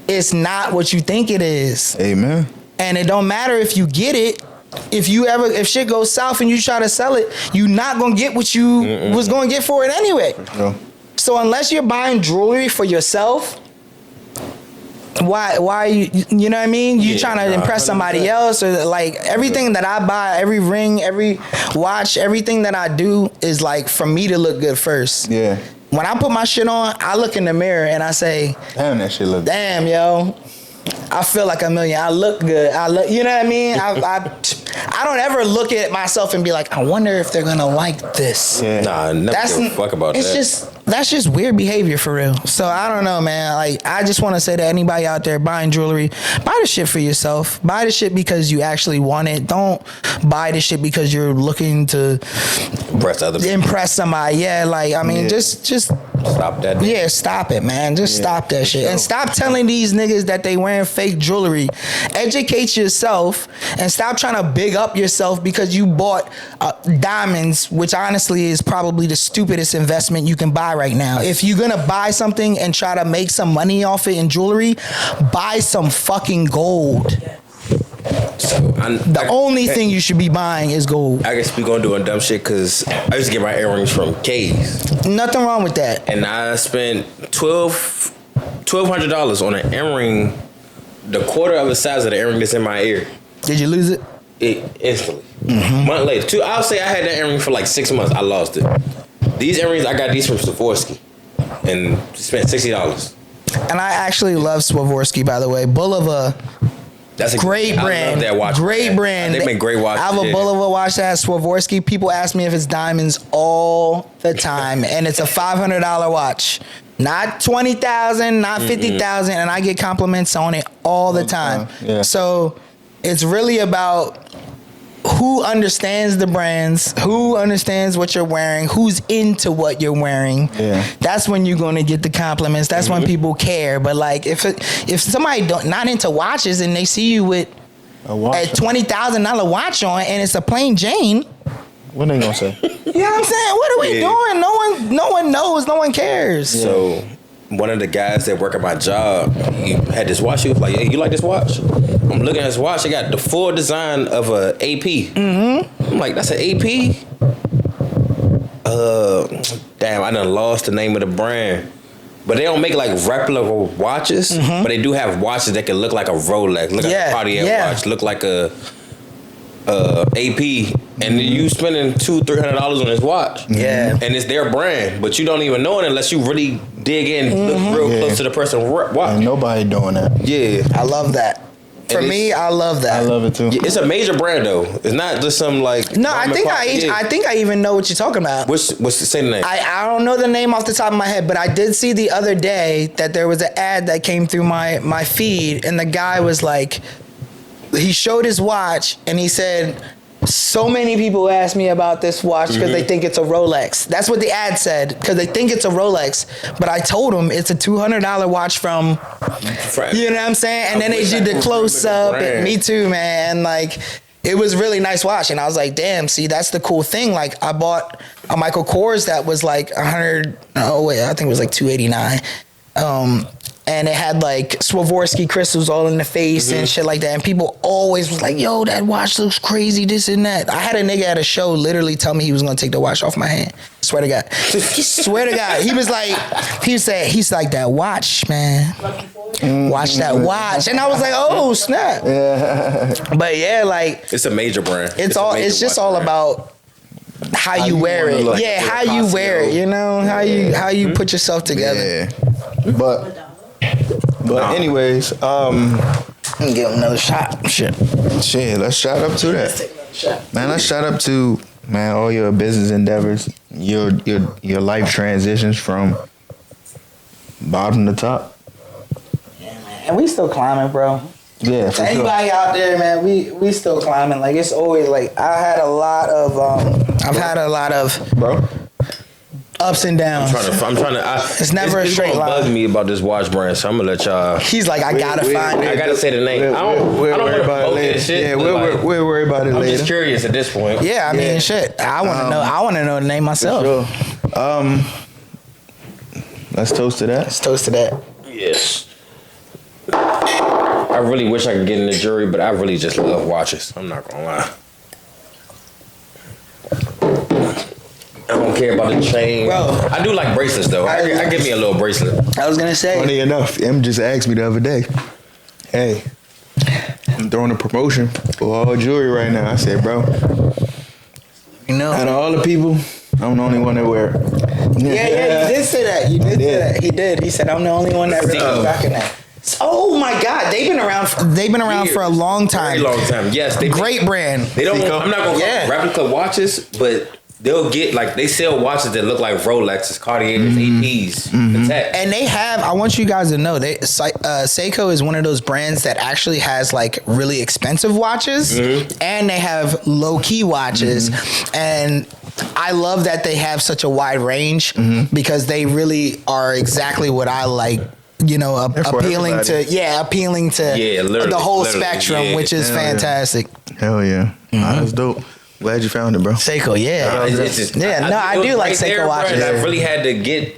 It's not what you think it is. Amen. And it don't matter if you get it. If shit goes south and you try to sell it, you're not gonna get what you was gonna get for it anyway. No. So unless you're buying jewelry for yourself, why you know what I mean? You trying to impress somebody else, or like everything that I buy, every ring, every watch, everything that I do is like for me to look good first. Yeah. When I put my shit on, I look in the mirror and I say, "Damn, that shit look." Damn, yo. I feel like a million. I look good. You know what I mean? I don't ever look at myself and be like, I wonder if they're gonna like this. Yeah. Nah, never give a fuck about that. That's just weird behavior for real. So I don't know, man. Like, I just want to say to anybody out there buying jewelry, buy the shit for yourself. Buy the shit because you actually want it. Don't buy the shit because you're looking to impress somebody. Yeah, like, I mean, just stop that. Yeah, stop it, man. Just stop that shit. And stop telling these niggas that they wearing fake jewelry. Educate yourself and stop trying to big up yourself because you bought diamonds, which honestly is probably the stupidest investment you can buy right now. If you're gonna buy something and try to make some money off it in jewelry, buy some fucking gold. So the only thing you should be buying is gold. I guess we gonna do a dumb shit because I used to get my earrings from K's. Nothing wrong with that. And I spent $1,200 on an earring, the quarter of the size of the earring that's in my ear. Did you lose it? Instantly. Month later. I'll say I had that earring for like 6 months. I lost it. These earrings, I got these from Swarovski and spent $60. And I actually love Swarovski, by the way. Bulova. That's a great brand. I love that watch. Great brand. They've been great watches. I have a Bulova watch that has Swarovski. People ask me if it's diamonds all the time, and it's a $500 watch, not $20,000, not $50,000, and I get compliments on it all the time. Yeah. So it's really about who understands the brands, who understands what you're wearing, who's into what you're wearing. Yeah. That's when you're gonna get the compliments. That's when people care. But like if somebody not into watches and they see you with a $20,000 watch on and it's a plain Jane, what they gonna say? You know what I'm saying? What are we doing? No one knows. No one cares. Yeah. So one of the guys that work at my job, he had this watch. He was like, "Hey, you like this watch?" I'm looking at his watch. It got the full design of a AP. I'm like, "That's an AP?" Damn, I done lost the name of the brand. But they don't make like replica watches, but they do have watches that can look like a Rolex, look like a Cartier watch, look like a AP, and you spending $200-$300 on this watch. Yeah. And it's their brand, but you don't even know it unless you really dig in, look real close to the person watch. Ain't nobody doing that. Yeah. I love that. For me, I love that. I love it too. It's a major brand though. It's not just some like. No, I think I even know what you're talking about. What's the same name? I don't know the name off the top of my head, but I did see the other day that there was an ad that came through my feed, and the guy was like, he showed his watch, and he said, so many people ask me about this watch because they think it's a Rolex. That's what the ad said, because they think it's a Rolex. But I told them it's a $200 watch from, you know what I'm saying? And then they did the close up. And me too, man. Like, it was really nice watch. And I was like, damn, see, that's the cool thing. Like, I bought a Michael Kors that was like I think it was like $289. And it had like Swarovski crystals all in the face and shit like that. And people always was like, yo, that watch looks crazy, this and that. I had a nigga at a show literally tell me he was gonna take the watch off my hand. Swear to God. Swear to God. He was like, he's like, that watch, man. Watch that watch. And I was like, oh, snap. But yeah, like. It's a major brand. It's just all about how you wear it. Yeah, how you wear it, you know? How you put yourself together. Yeah. But anyways, I'm gonna give him another shot. Shit, let's shout up to that. Man, let's shout up to all your business endeavors, your life transitions from bottom to top. Yeah, man. And we still climbing, bro. Yeah, for anybody out there, man, we still climbing. Like, it's always like I've had a lot of bro. Ups and downs. I'm trying to. It's never a straight line. Bug me about this watch brand, so I'm gonna let y'all. He's like, I gotta find it. I gotta say the name. I don't worry about it later. Shit, yeah, we'll worry about it later. I'm just curious at this point. Yeah, I mean, shit. I want to know the name myself. Sure. Let's toast to that. Let's toast to that. Yes. I really wish I could get in the jury, but I really just love watches. I'm not gonna lie. I don't care about the chain. Bro. I do like bracelets, though. I give me a little bracelet. I was going to say. Funny enough, Em just asked me the other day, hey, I'm throwing a promotion for all jewelry right now. I said, bro, you know, out of all the people, I'm the only one that wear it. Yeah, you did say that. You did say that. He did. He said, I'm the only one that really rocking that. Oh my God, they've been around for a long time. Very long time. Yes, great brand. They don't. I'm not gonna call replica watches, but they'll get they sell watches that look like Rolexes, Cartiers, APs, and they have. I want you guys to know, Seiko is one of those brands that actually has like really expensive watches, and they have low key watches, and I love that they have such a wide range because they really are exactly what I like. You know, appealing to the whole spectrum, which is fantastic. Hell yeah, that's dope. Glad you found it, bro. Seiko, I do like Seiko watches. I really had to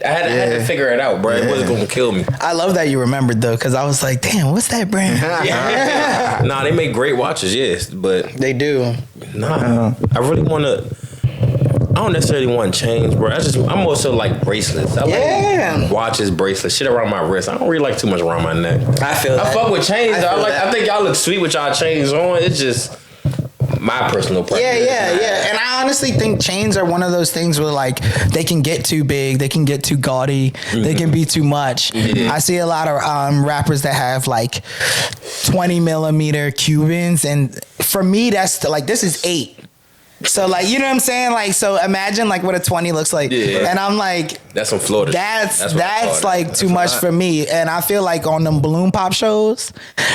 had to figure it out, bro. It wasn't gonna kill me. I love that you remembered though, because I was like, damn, what's that brand? Nah, they make great watches, yes, but they do. Nah, I really want to. I don't necessarily want chains, bro. I'm also like bracelets. I like watches, bracelets, shit around my wrist. I don't really like too much around my neck. I fuck with chains. I think y'all look sweet with y'all chains on. It's just my personal preference. Yeah. And I honestly think chains are one of those things where like they can get too big, they can get too gaudy, they can be too much. I see a lot of rappers that have like 20 millimeter Cubans, and for me that's like, this is 8. So like, you know what I'm saying? Like, so imagine like what a 20 looks like. Yeah. And I'm like, that's some Florida. That's like too much for me. And I feel like on them balloon pop shows,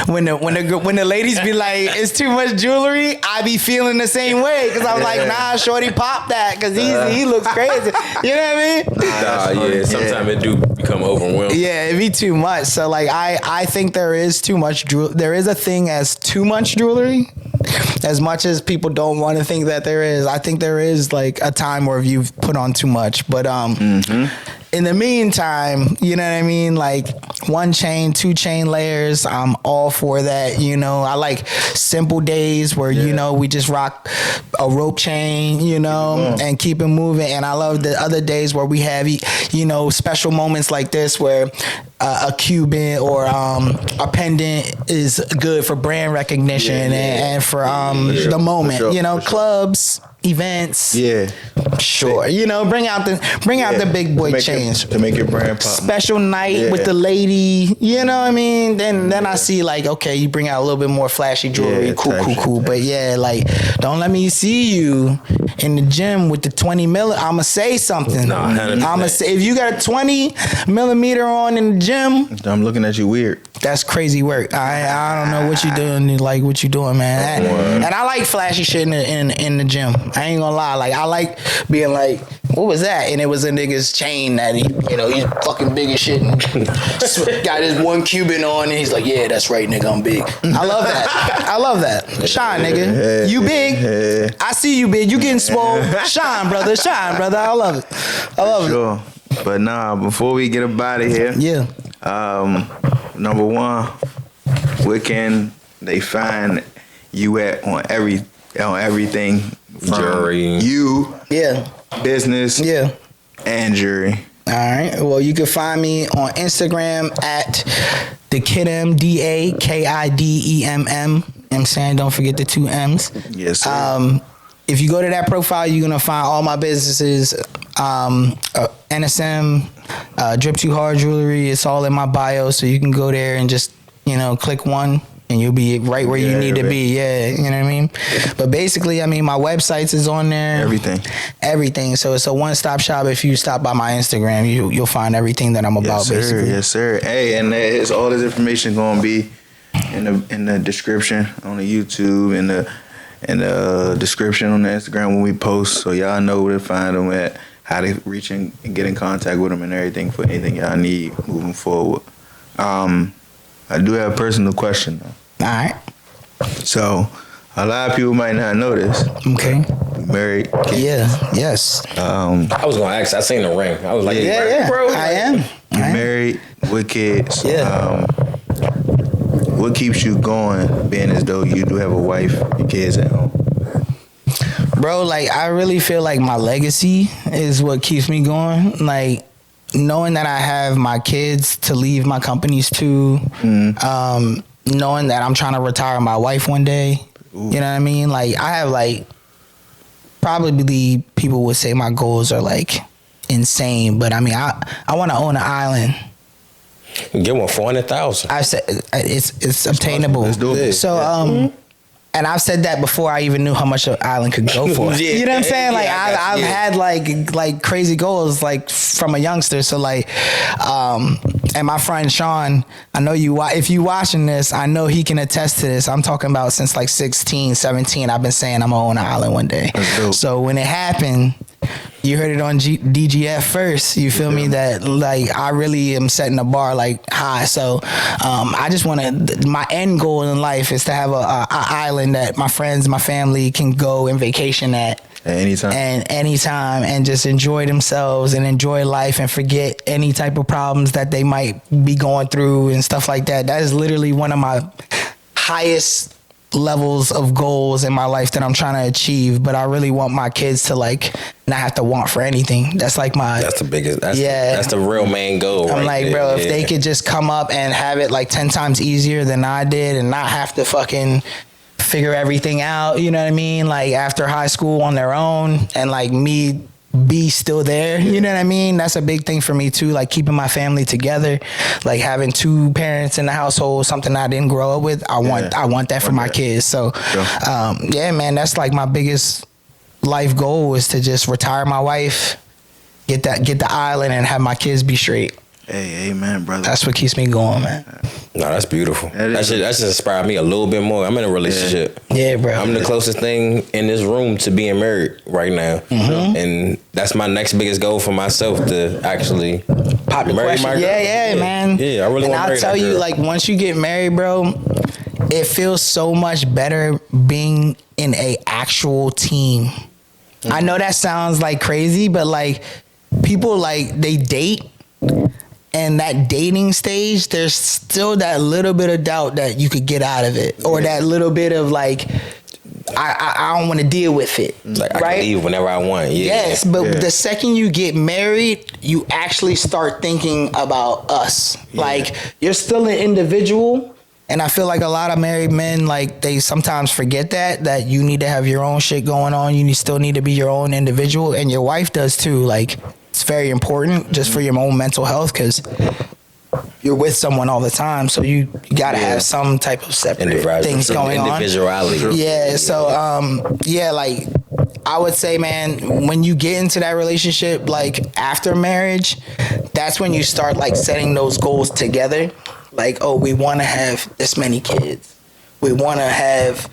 when the ladies be like, it's too much jewelry, I be feeling the same way. Cause I'm like, nah, shorty, pop that. Cause he looks crazy. You know what I mean? Sometimes it do become overwhelming. Yeah, it be too much. So like, I think there is too much there is a thing as too much jewelry. As much as people don't want to think that there is, I think there is like a time where you've put on too much. But in the meantime, you know what I mean? Like, 1 chain, 2 chain layers. I'm all for that. You know, I like simple days where, you know, we just rock a rope chain, you know, and keep it moving. And I love the other days where we have, you know, special moments like this where a Cuban or a pendant is good for brand recognition and for the moment, you know, clubs, events. Yeah. Sure. You know, bring out the big boy chains. To make your brand pop. Special night with the lady, you know what I mean? Then I see like, okay, you bring out a little bit more flashy jewelry, cool. But yeah, like, don't let me see you in the gym with the 20 millimeter. I'ma say something. No, I'ma say, if you got a 20 millimeter on in the gym, I'm looking at you weird. that's crazy work. I don't know what you doing, like what you doing, man. And I like flashy shit in the gym. I ain't gonna lie. Like, I like being like, what was that? And it was a nigga's chain that he's fucking big as shit. And got his 1 Cuban on, and he's like, yeah, that's right, nigga, I'm big. I love that. Shine, nigga. You big. I see you big. You getting swole. Shine, brother. I love it. Sure. But nah, before we get up out of here, number 1, where can they find you at on everything from Jury. you, business, and jury? All right. Well, you can find me on Instagram at the Kid Emm, DAKIDEMM. I'm saying, don't forget the 2 M's. Yes, sir. If you go to that profile, you're gonna find all my businesses. NSM, Drip Too Hard Jewelry. It's all in my bio, so you can go there and just, you know, click one, and you'll be right where you need to be. Yeah, you know what I mean? But basically, I mean, my websites is on there. Everything. So it's a one-stop shop. If you stop by my Instagram, you'll find everything that I'm about, basically. Yes, sir. Hey, and there's all this information going to be in the description on the YouTube and the description on the Instagram when we post, so y'all know where to find them at, how to reach and get in contact with them and everything for anything y'all need moving forward. I do have a personal question though. All right. So a lot of people might not know this. Okay. You married? Kids. Yeah. Yes. I was gonna ask. I seen the ring. I was like, yeah. bro. I am. You married with kids. Yeah. What keeps you going, being as though you do have a wife and kids at home? Bro, like, I really feel like my legacy is what keeps me going. Like, knowing that I have my kids to leave my companies to, knowing that I'm trying to retire my wife one day. Ooh. You know what I mean? Like, I have, like, probably people would say my goals are, like, insane. But, I mean, I want to own an island. Get one 400,000. I said it's obtainable. Let's do it. So and I've said that before I even knew how much an island could go for. You know what I'm saying? Like I've had like crazy goals like from a youngster. So like, and my friend Sean, I know if you watching this, I know he can attest to this. I'm talking about since like 16, 17. I've been saying I'm gonna own an island one day. So when it happened, you heard it on DGF first. You feel me? That like I really am setting the bar like high. So I just want to. My end goal in life is to have a island that my friends, my family can go and vacation at anytime, and just enjoy themselves and enjoy life and forget any type of problems that they might be going through and stuff like that. That is literally one of my highest levels of goals in my life that I'm trying to achieve. But I really want my kids to like not have to want for anything. That's like that's the biggest. That's the real main goal. I'm like, bro, if they could just come up and have it like 10 times easier than I did and not have to fucking figure everything out, you know what I mean? Like after high school on their own, and like me be still there, you know what I mean? That's a big thing for me too, like keeping my family together, like having 2 parents in the household, something I didn't grow up with. I want that for my kids. So yeah, man, that's like my biggest life goal is to just retire my wife, get the island, and have my kids be straight. Hey, amen, brother. That's what keeps me going, man. No, that's beautiful. That should inspire me a little bit more. I'm in a relationship. Yeah, bro. I'm the closest thing in this room to being married right now. Mm-hmm. And that's my next biggest goal for myself, to actually pop the marry question. my girl. Yeah, man. Yeah, I really want to marry that girl. And I'll tell you, like, once you get married, bro, it feels so much better being in a actual team. Mm-hmm. I know that sounds like crazy, but like people like they date and that dating stage, there's still that little bit of doubt that you could get out of it, or that little bit of like, I don't want to deal with it. Like, I right? can leave whenever I want. Yeah. Yes, but the second you get married, you actually start thinking about us. Like, you're still an individual, and I feel like a lot of married men, like, they sometimes forget that you need to have your own shit going on. You still need to be your own individual, and your wife does too. Like, it's very important just for your own mental health, because you're with someone all the time, so you gotta have some type of separate things going on. Individuality. Yeah, so like, I would say, man, when you get into that relationship, like after marriage, that's when you start like setting those goals together. Like, oh, we want to have this many kids. We want to have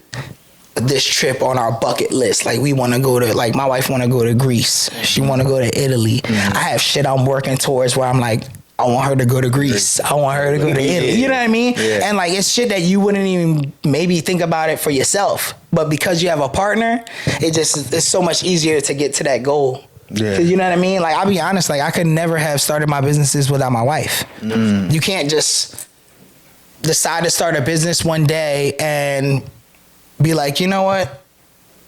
this trip on our bucket list. Like, we want to go to, like, my wife want to go to Greece. She want to go to Italy. I have shit I'm working towards where I'm like, I want her to go to Greece. I want her to go to Italy. You know what I mean? Yeah. And like, it's shit that you wouldn't even maybe think about it for yourself. But because you have a partner, it's so much easier to get to that goal. Yeah. You know what I mean? Like, I'll be honest, like, I could never have started my businesses without my wife. You can't just decide to start a business one day and be like, you know what?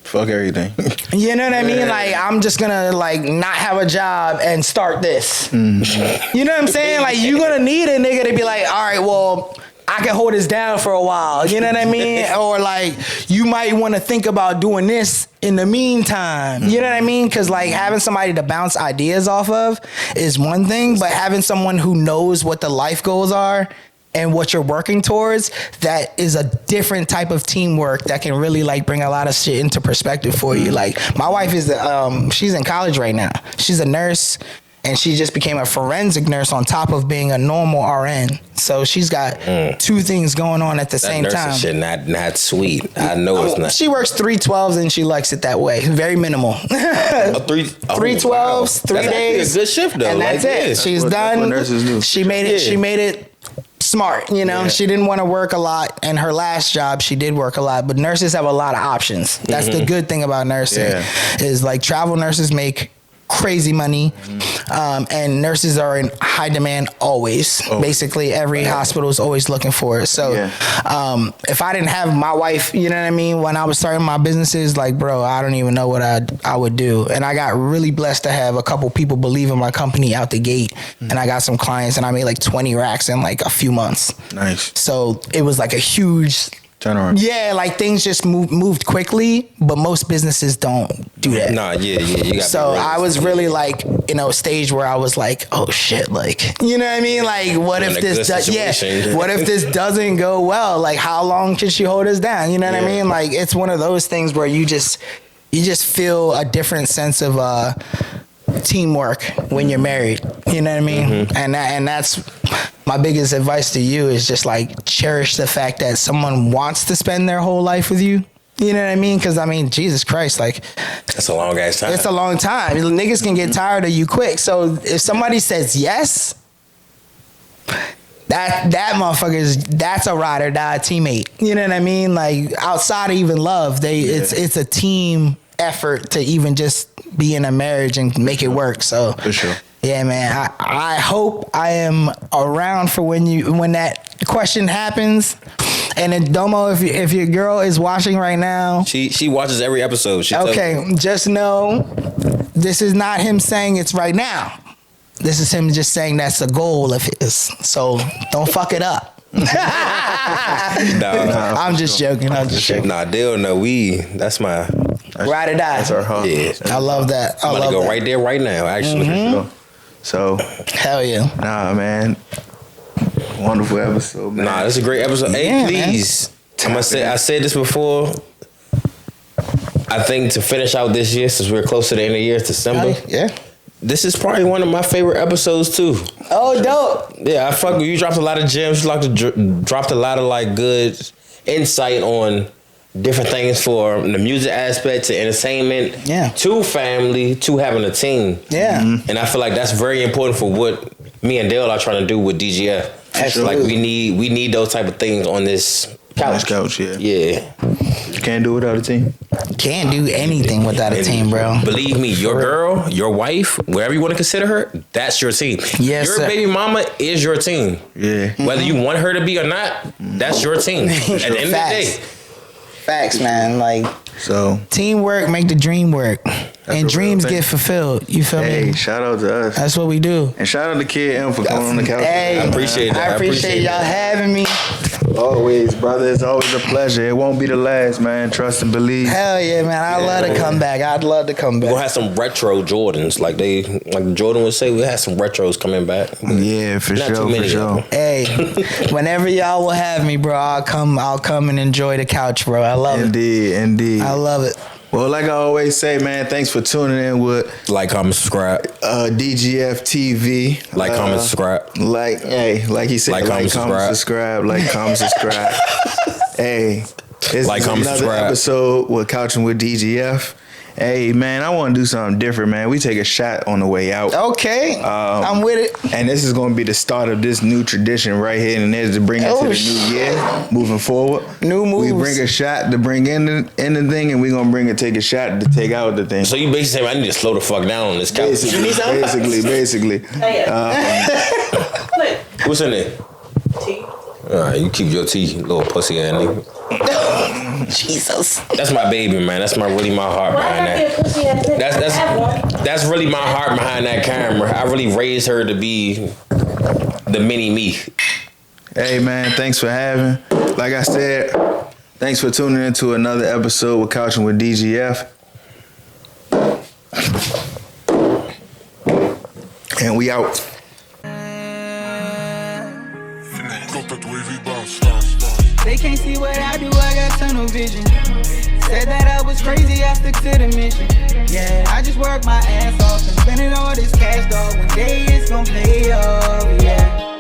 Fuck everything. You know what I mean? Like, I'm just gonna like not have a job and start this. You know what I'm saying? Like, you're gonna need a nigga to be like, all right, well, I can hold this down for a while. You know what I mean? Or like, you might want to think about doing this in the meantime. You know what I mean? Because like, having somebody to bounce ideas off of is one thing, but having someone who knows what the life goals are and what you're working towards, that is a different type of teamwork that can really like bring a lot of shit into perspective for you. Like, my wife is she's in college right now. She's a nurse, and she just became a forensic nurse on top of being a normal RN. So she's got two things going on at the same time. Shit not sweet. I know it's not. She works 3/12s and she likes it that way. Very minimal. 3/12s, wow. 3 That's days. a good shift though. And that's like, it. yeah. She's what done. nurses do. She made it. She made it smart, you know. She didn't want to work a lot, and her last job she did work a lot, but nurses have a lot of options. That's the good thing about nursing, is like, travel nurses make crazy money, and nurses are in high demand always. Basically every hospital is always looking for it. So if I didn't have my wife, you know what I mean, when I was starting my businesses, like, bro, I don't even know what I would do. And I got really blessed to have a couple people believe in my company out the gate, and I got some clients, and I made like 20 racks in like a few months. Nice. So it was like a huge turnaround. Yeah, like, things just moved quickly, but most businesses don't do that. Nah, you got. So I was really like, you know, a stage where I was like, oh shit, like, you know what I mean? Like, what if this what if this doesn't go well? Like, how long can she hold us down? You know what I mean? Like, it's one of those things where you just feel a different sense of teamwork when you're married. You know what I mean? And that's my biggest advice to you, is just like, cherish the fact that someone wants to spend their whole life with you. You know what I mean? Because I mean, Jesus Christ, like, that's a long ass time. It's a long time. Niggas can get tired of you quick. So if somebody says yes, that motherfucker that's a ride or die teammate. You know what I mean? Like, outside of even love, it's a team effort to even just be in a marriage and make it work. So for sure. Yeah, man. I hope I am around for when that question happens. And then, Domo, if your girl is watching right now, she watches every episode. Just know, this is not him saying it's right now. This is him just saying that's a goal of his. So don't fuck it up. I'm just joking. Nah, Dell, no, that's my ride or die. That's our home. Yeah, I love that. I'm about to go right there right now, actually. So hell yeah. Nah, man. Wonderful episode, man. Nah, that's a great episode. Hey, please. I said this before. I think to finish out this year, since we're close to the end of the year, it's December. This is probably one of my favorite episodes too. Oh, dope. Yeah, I fuck with you. Dropped a lot of gems. Dropped a lot of like good insight on different things, for the music aspect to entertainment, to family, to having a team. And I feel like that's very important for what me and Dale are trying to do with DGF. Absolutely. Like, we need those type of things on this Couch, yeah. Yeah. You can't do it without a team. Can't do anything without a team, bro. Believe me, your girl, your wife, whatever you want to consider her, that's your team. Yes, your sir. baby mama is your team. Yeah. Whether you want her to be or not, that's your team. At the end of the day. Facts, man. Like, So teamwork make the dream work. a And real dreams thing. get fulfilled. You feel hey, me? shout out to us. That's what we do. And shout out to Kid Emm for coming on the couch. Hey, I appreciate that. I appreciate y'all having me. Always, brother. It's always a pleasure. It won't be the last, man. Trust and believe. Hell yeah, man. I'd love to come back. I'd love to come We're gonna back. have some retro Jordans, like Jordan would say. We have some retros coming back. Yeah, for Not too sure, for many of sure. them. Hey, whenever y'all will have me, bro, I'll come and enjoy the couch, bro. I love Indeed, indeed. it. I love it. Well, like I always say, man, thanks for tuning in with Like, comment, subscribe. DGF TV. Like, comment, subscribe. Like he said, Like, comment, subscribe. Like, comment, subscribe. Hey, this Like, is comment, another subscribe. episode with Couchin with DGF. Hey, man, I want to do something different, man. We take a shot on the way out. Okay, I'm with it. And this is going to be the start of this new tradition right here, and there's to bring it to the new year, moving forward. New moves. We bring a shot to bring in the thing, and we're going to take a shot to take out the thing. So you basically saying I need to slow the fuck down on this couch. Basically, You need something? basically. Hey, look, What's in there? T. All right, you keep your tea, little pussy ass nigga. Jesus. That's my baby, man. That's really my heart Why behind not that. get pussy ass nigga? Have one. That's really my heart behind that camera. I really raised her to be the mini me. Hey, man, thanks for having. Like I said, thanks for tuning in to another episode with Couchin with DGF. And we out. They can't see what I do, I got tunnel vision. Said that I was crazy, I stuck to the mission. Yeah, I just work my ass off and spending all this cash, dog. One day it's gonna pay off, yeah.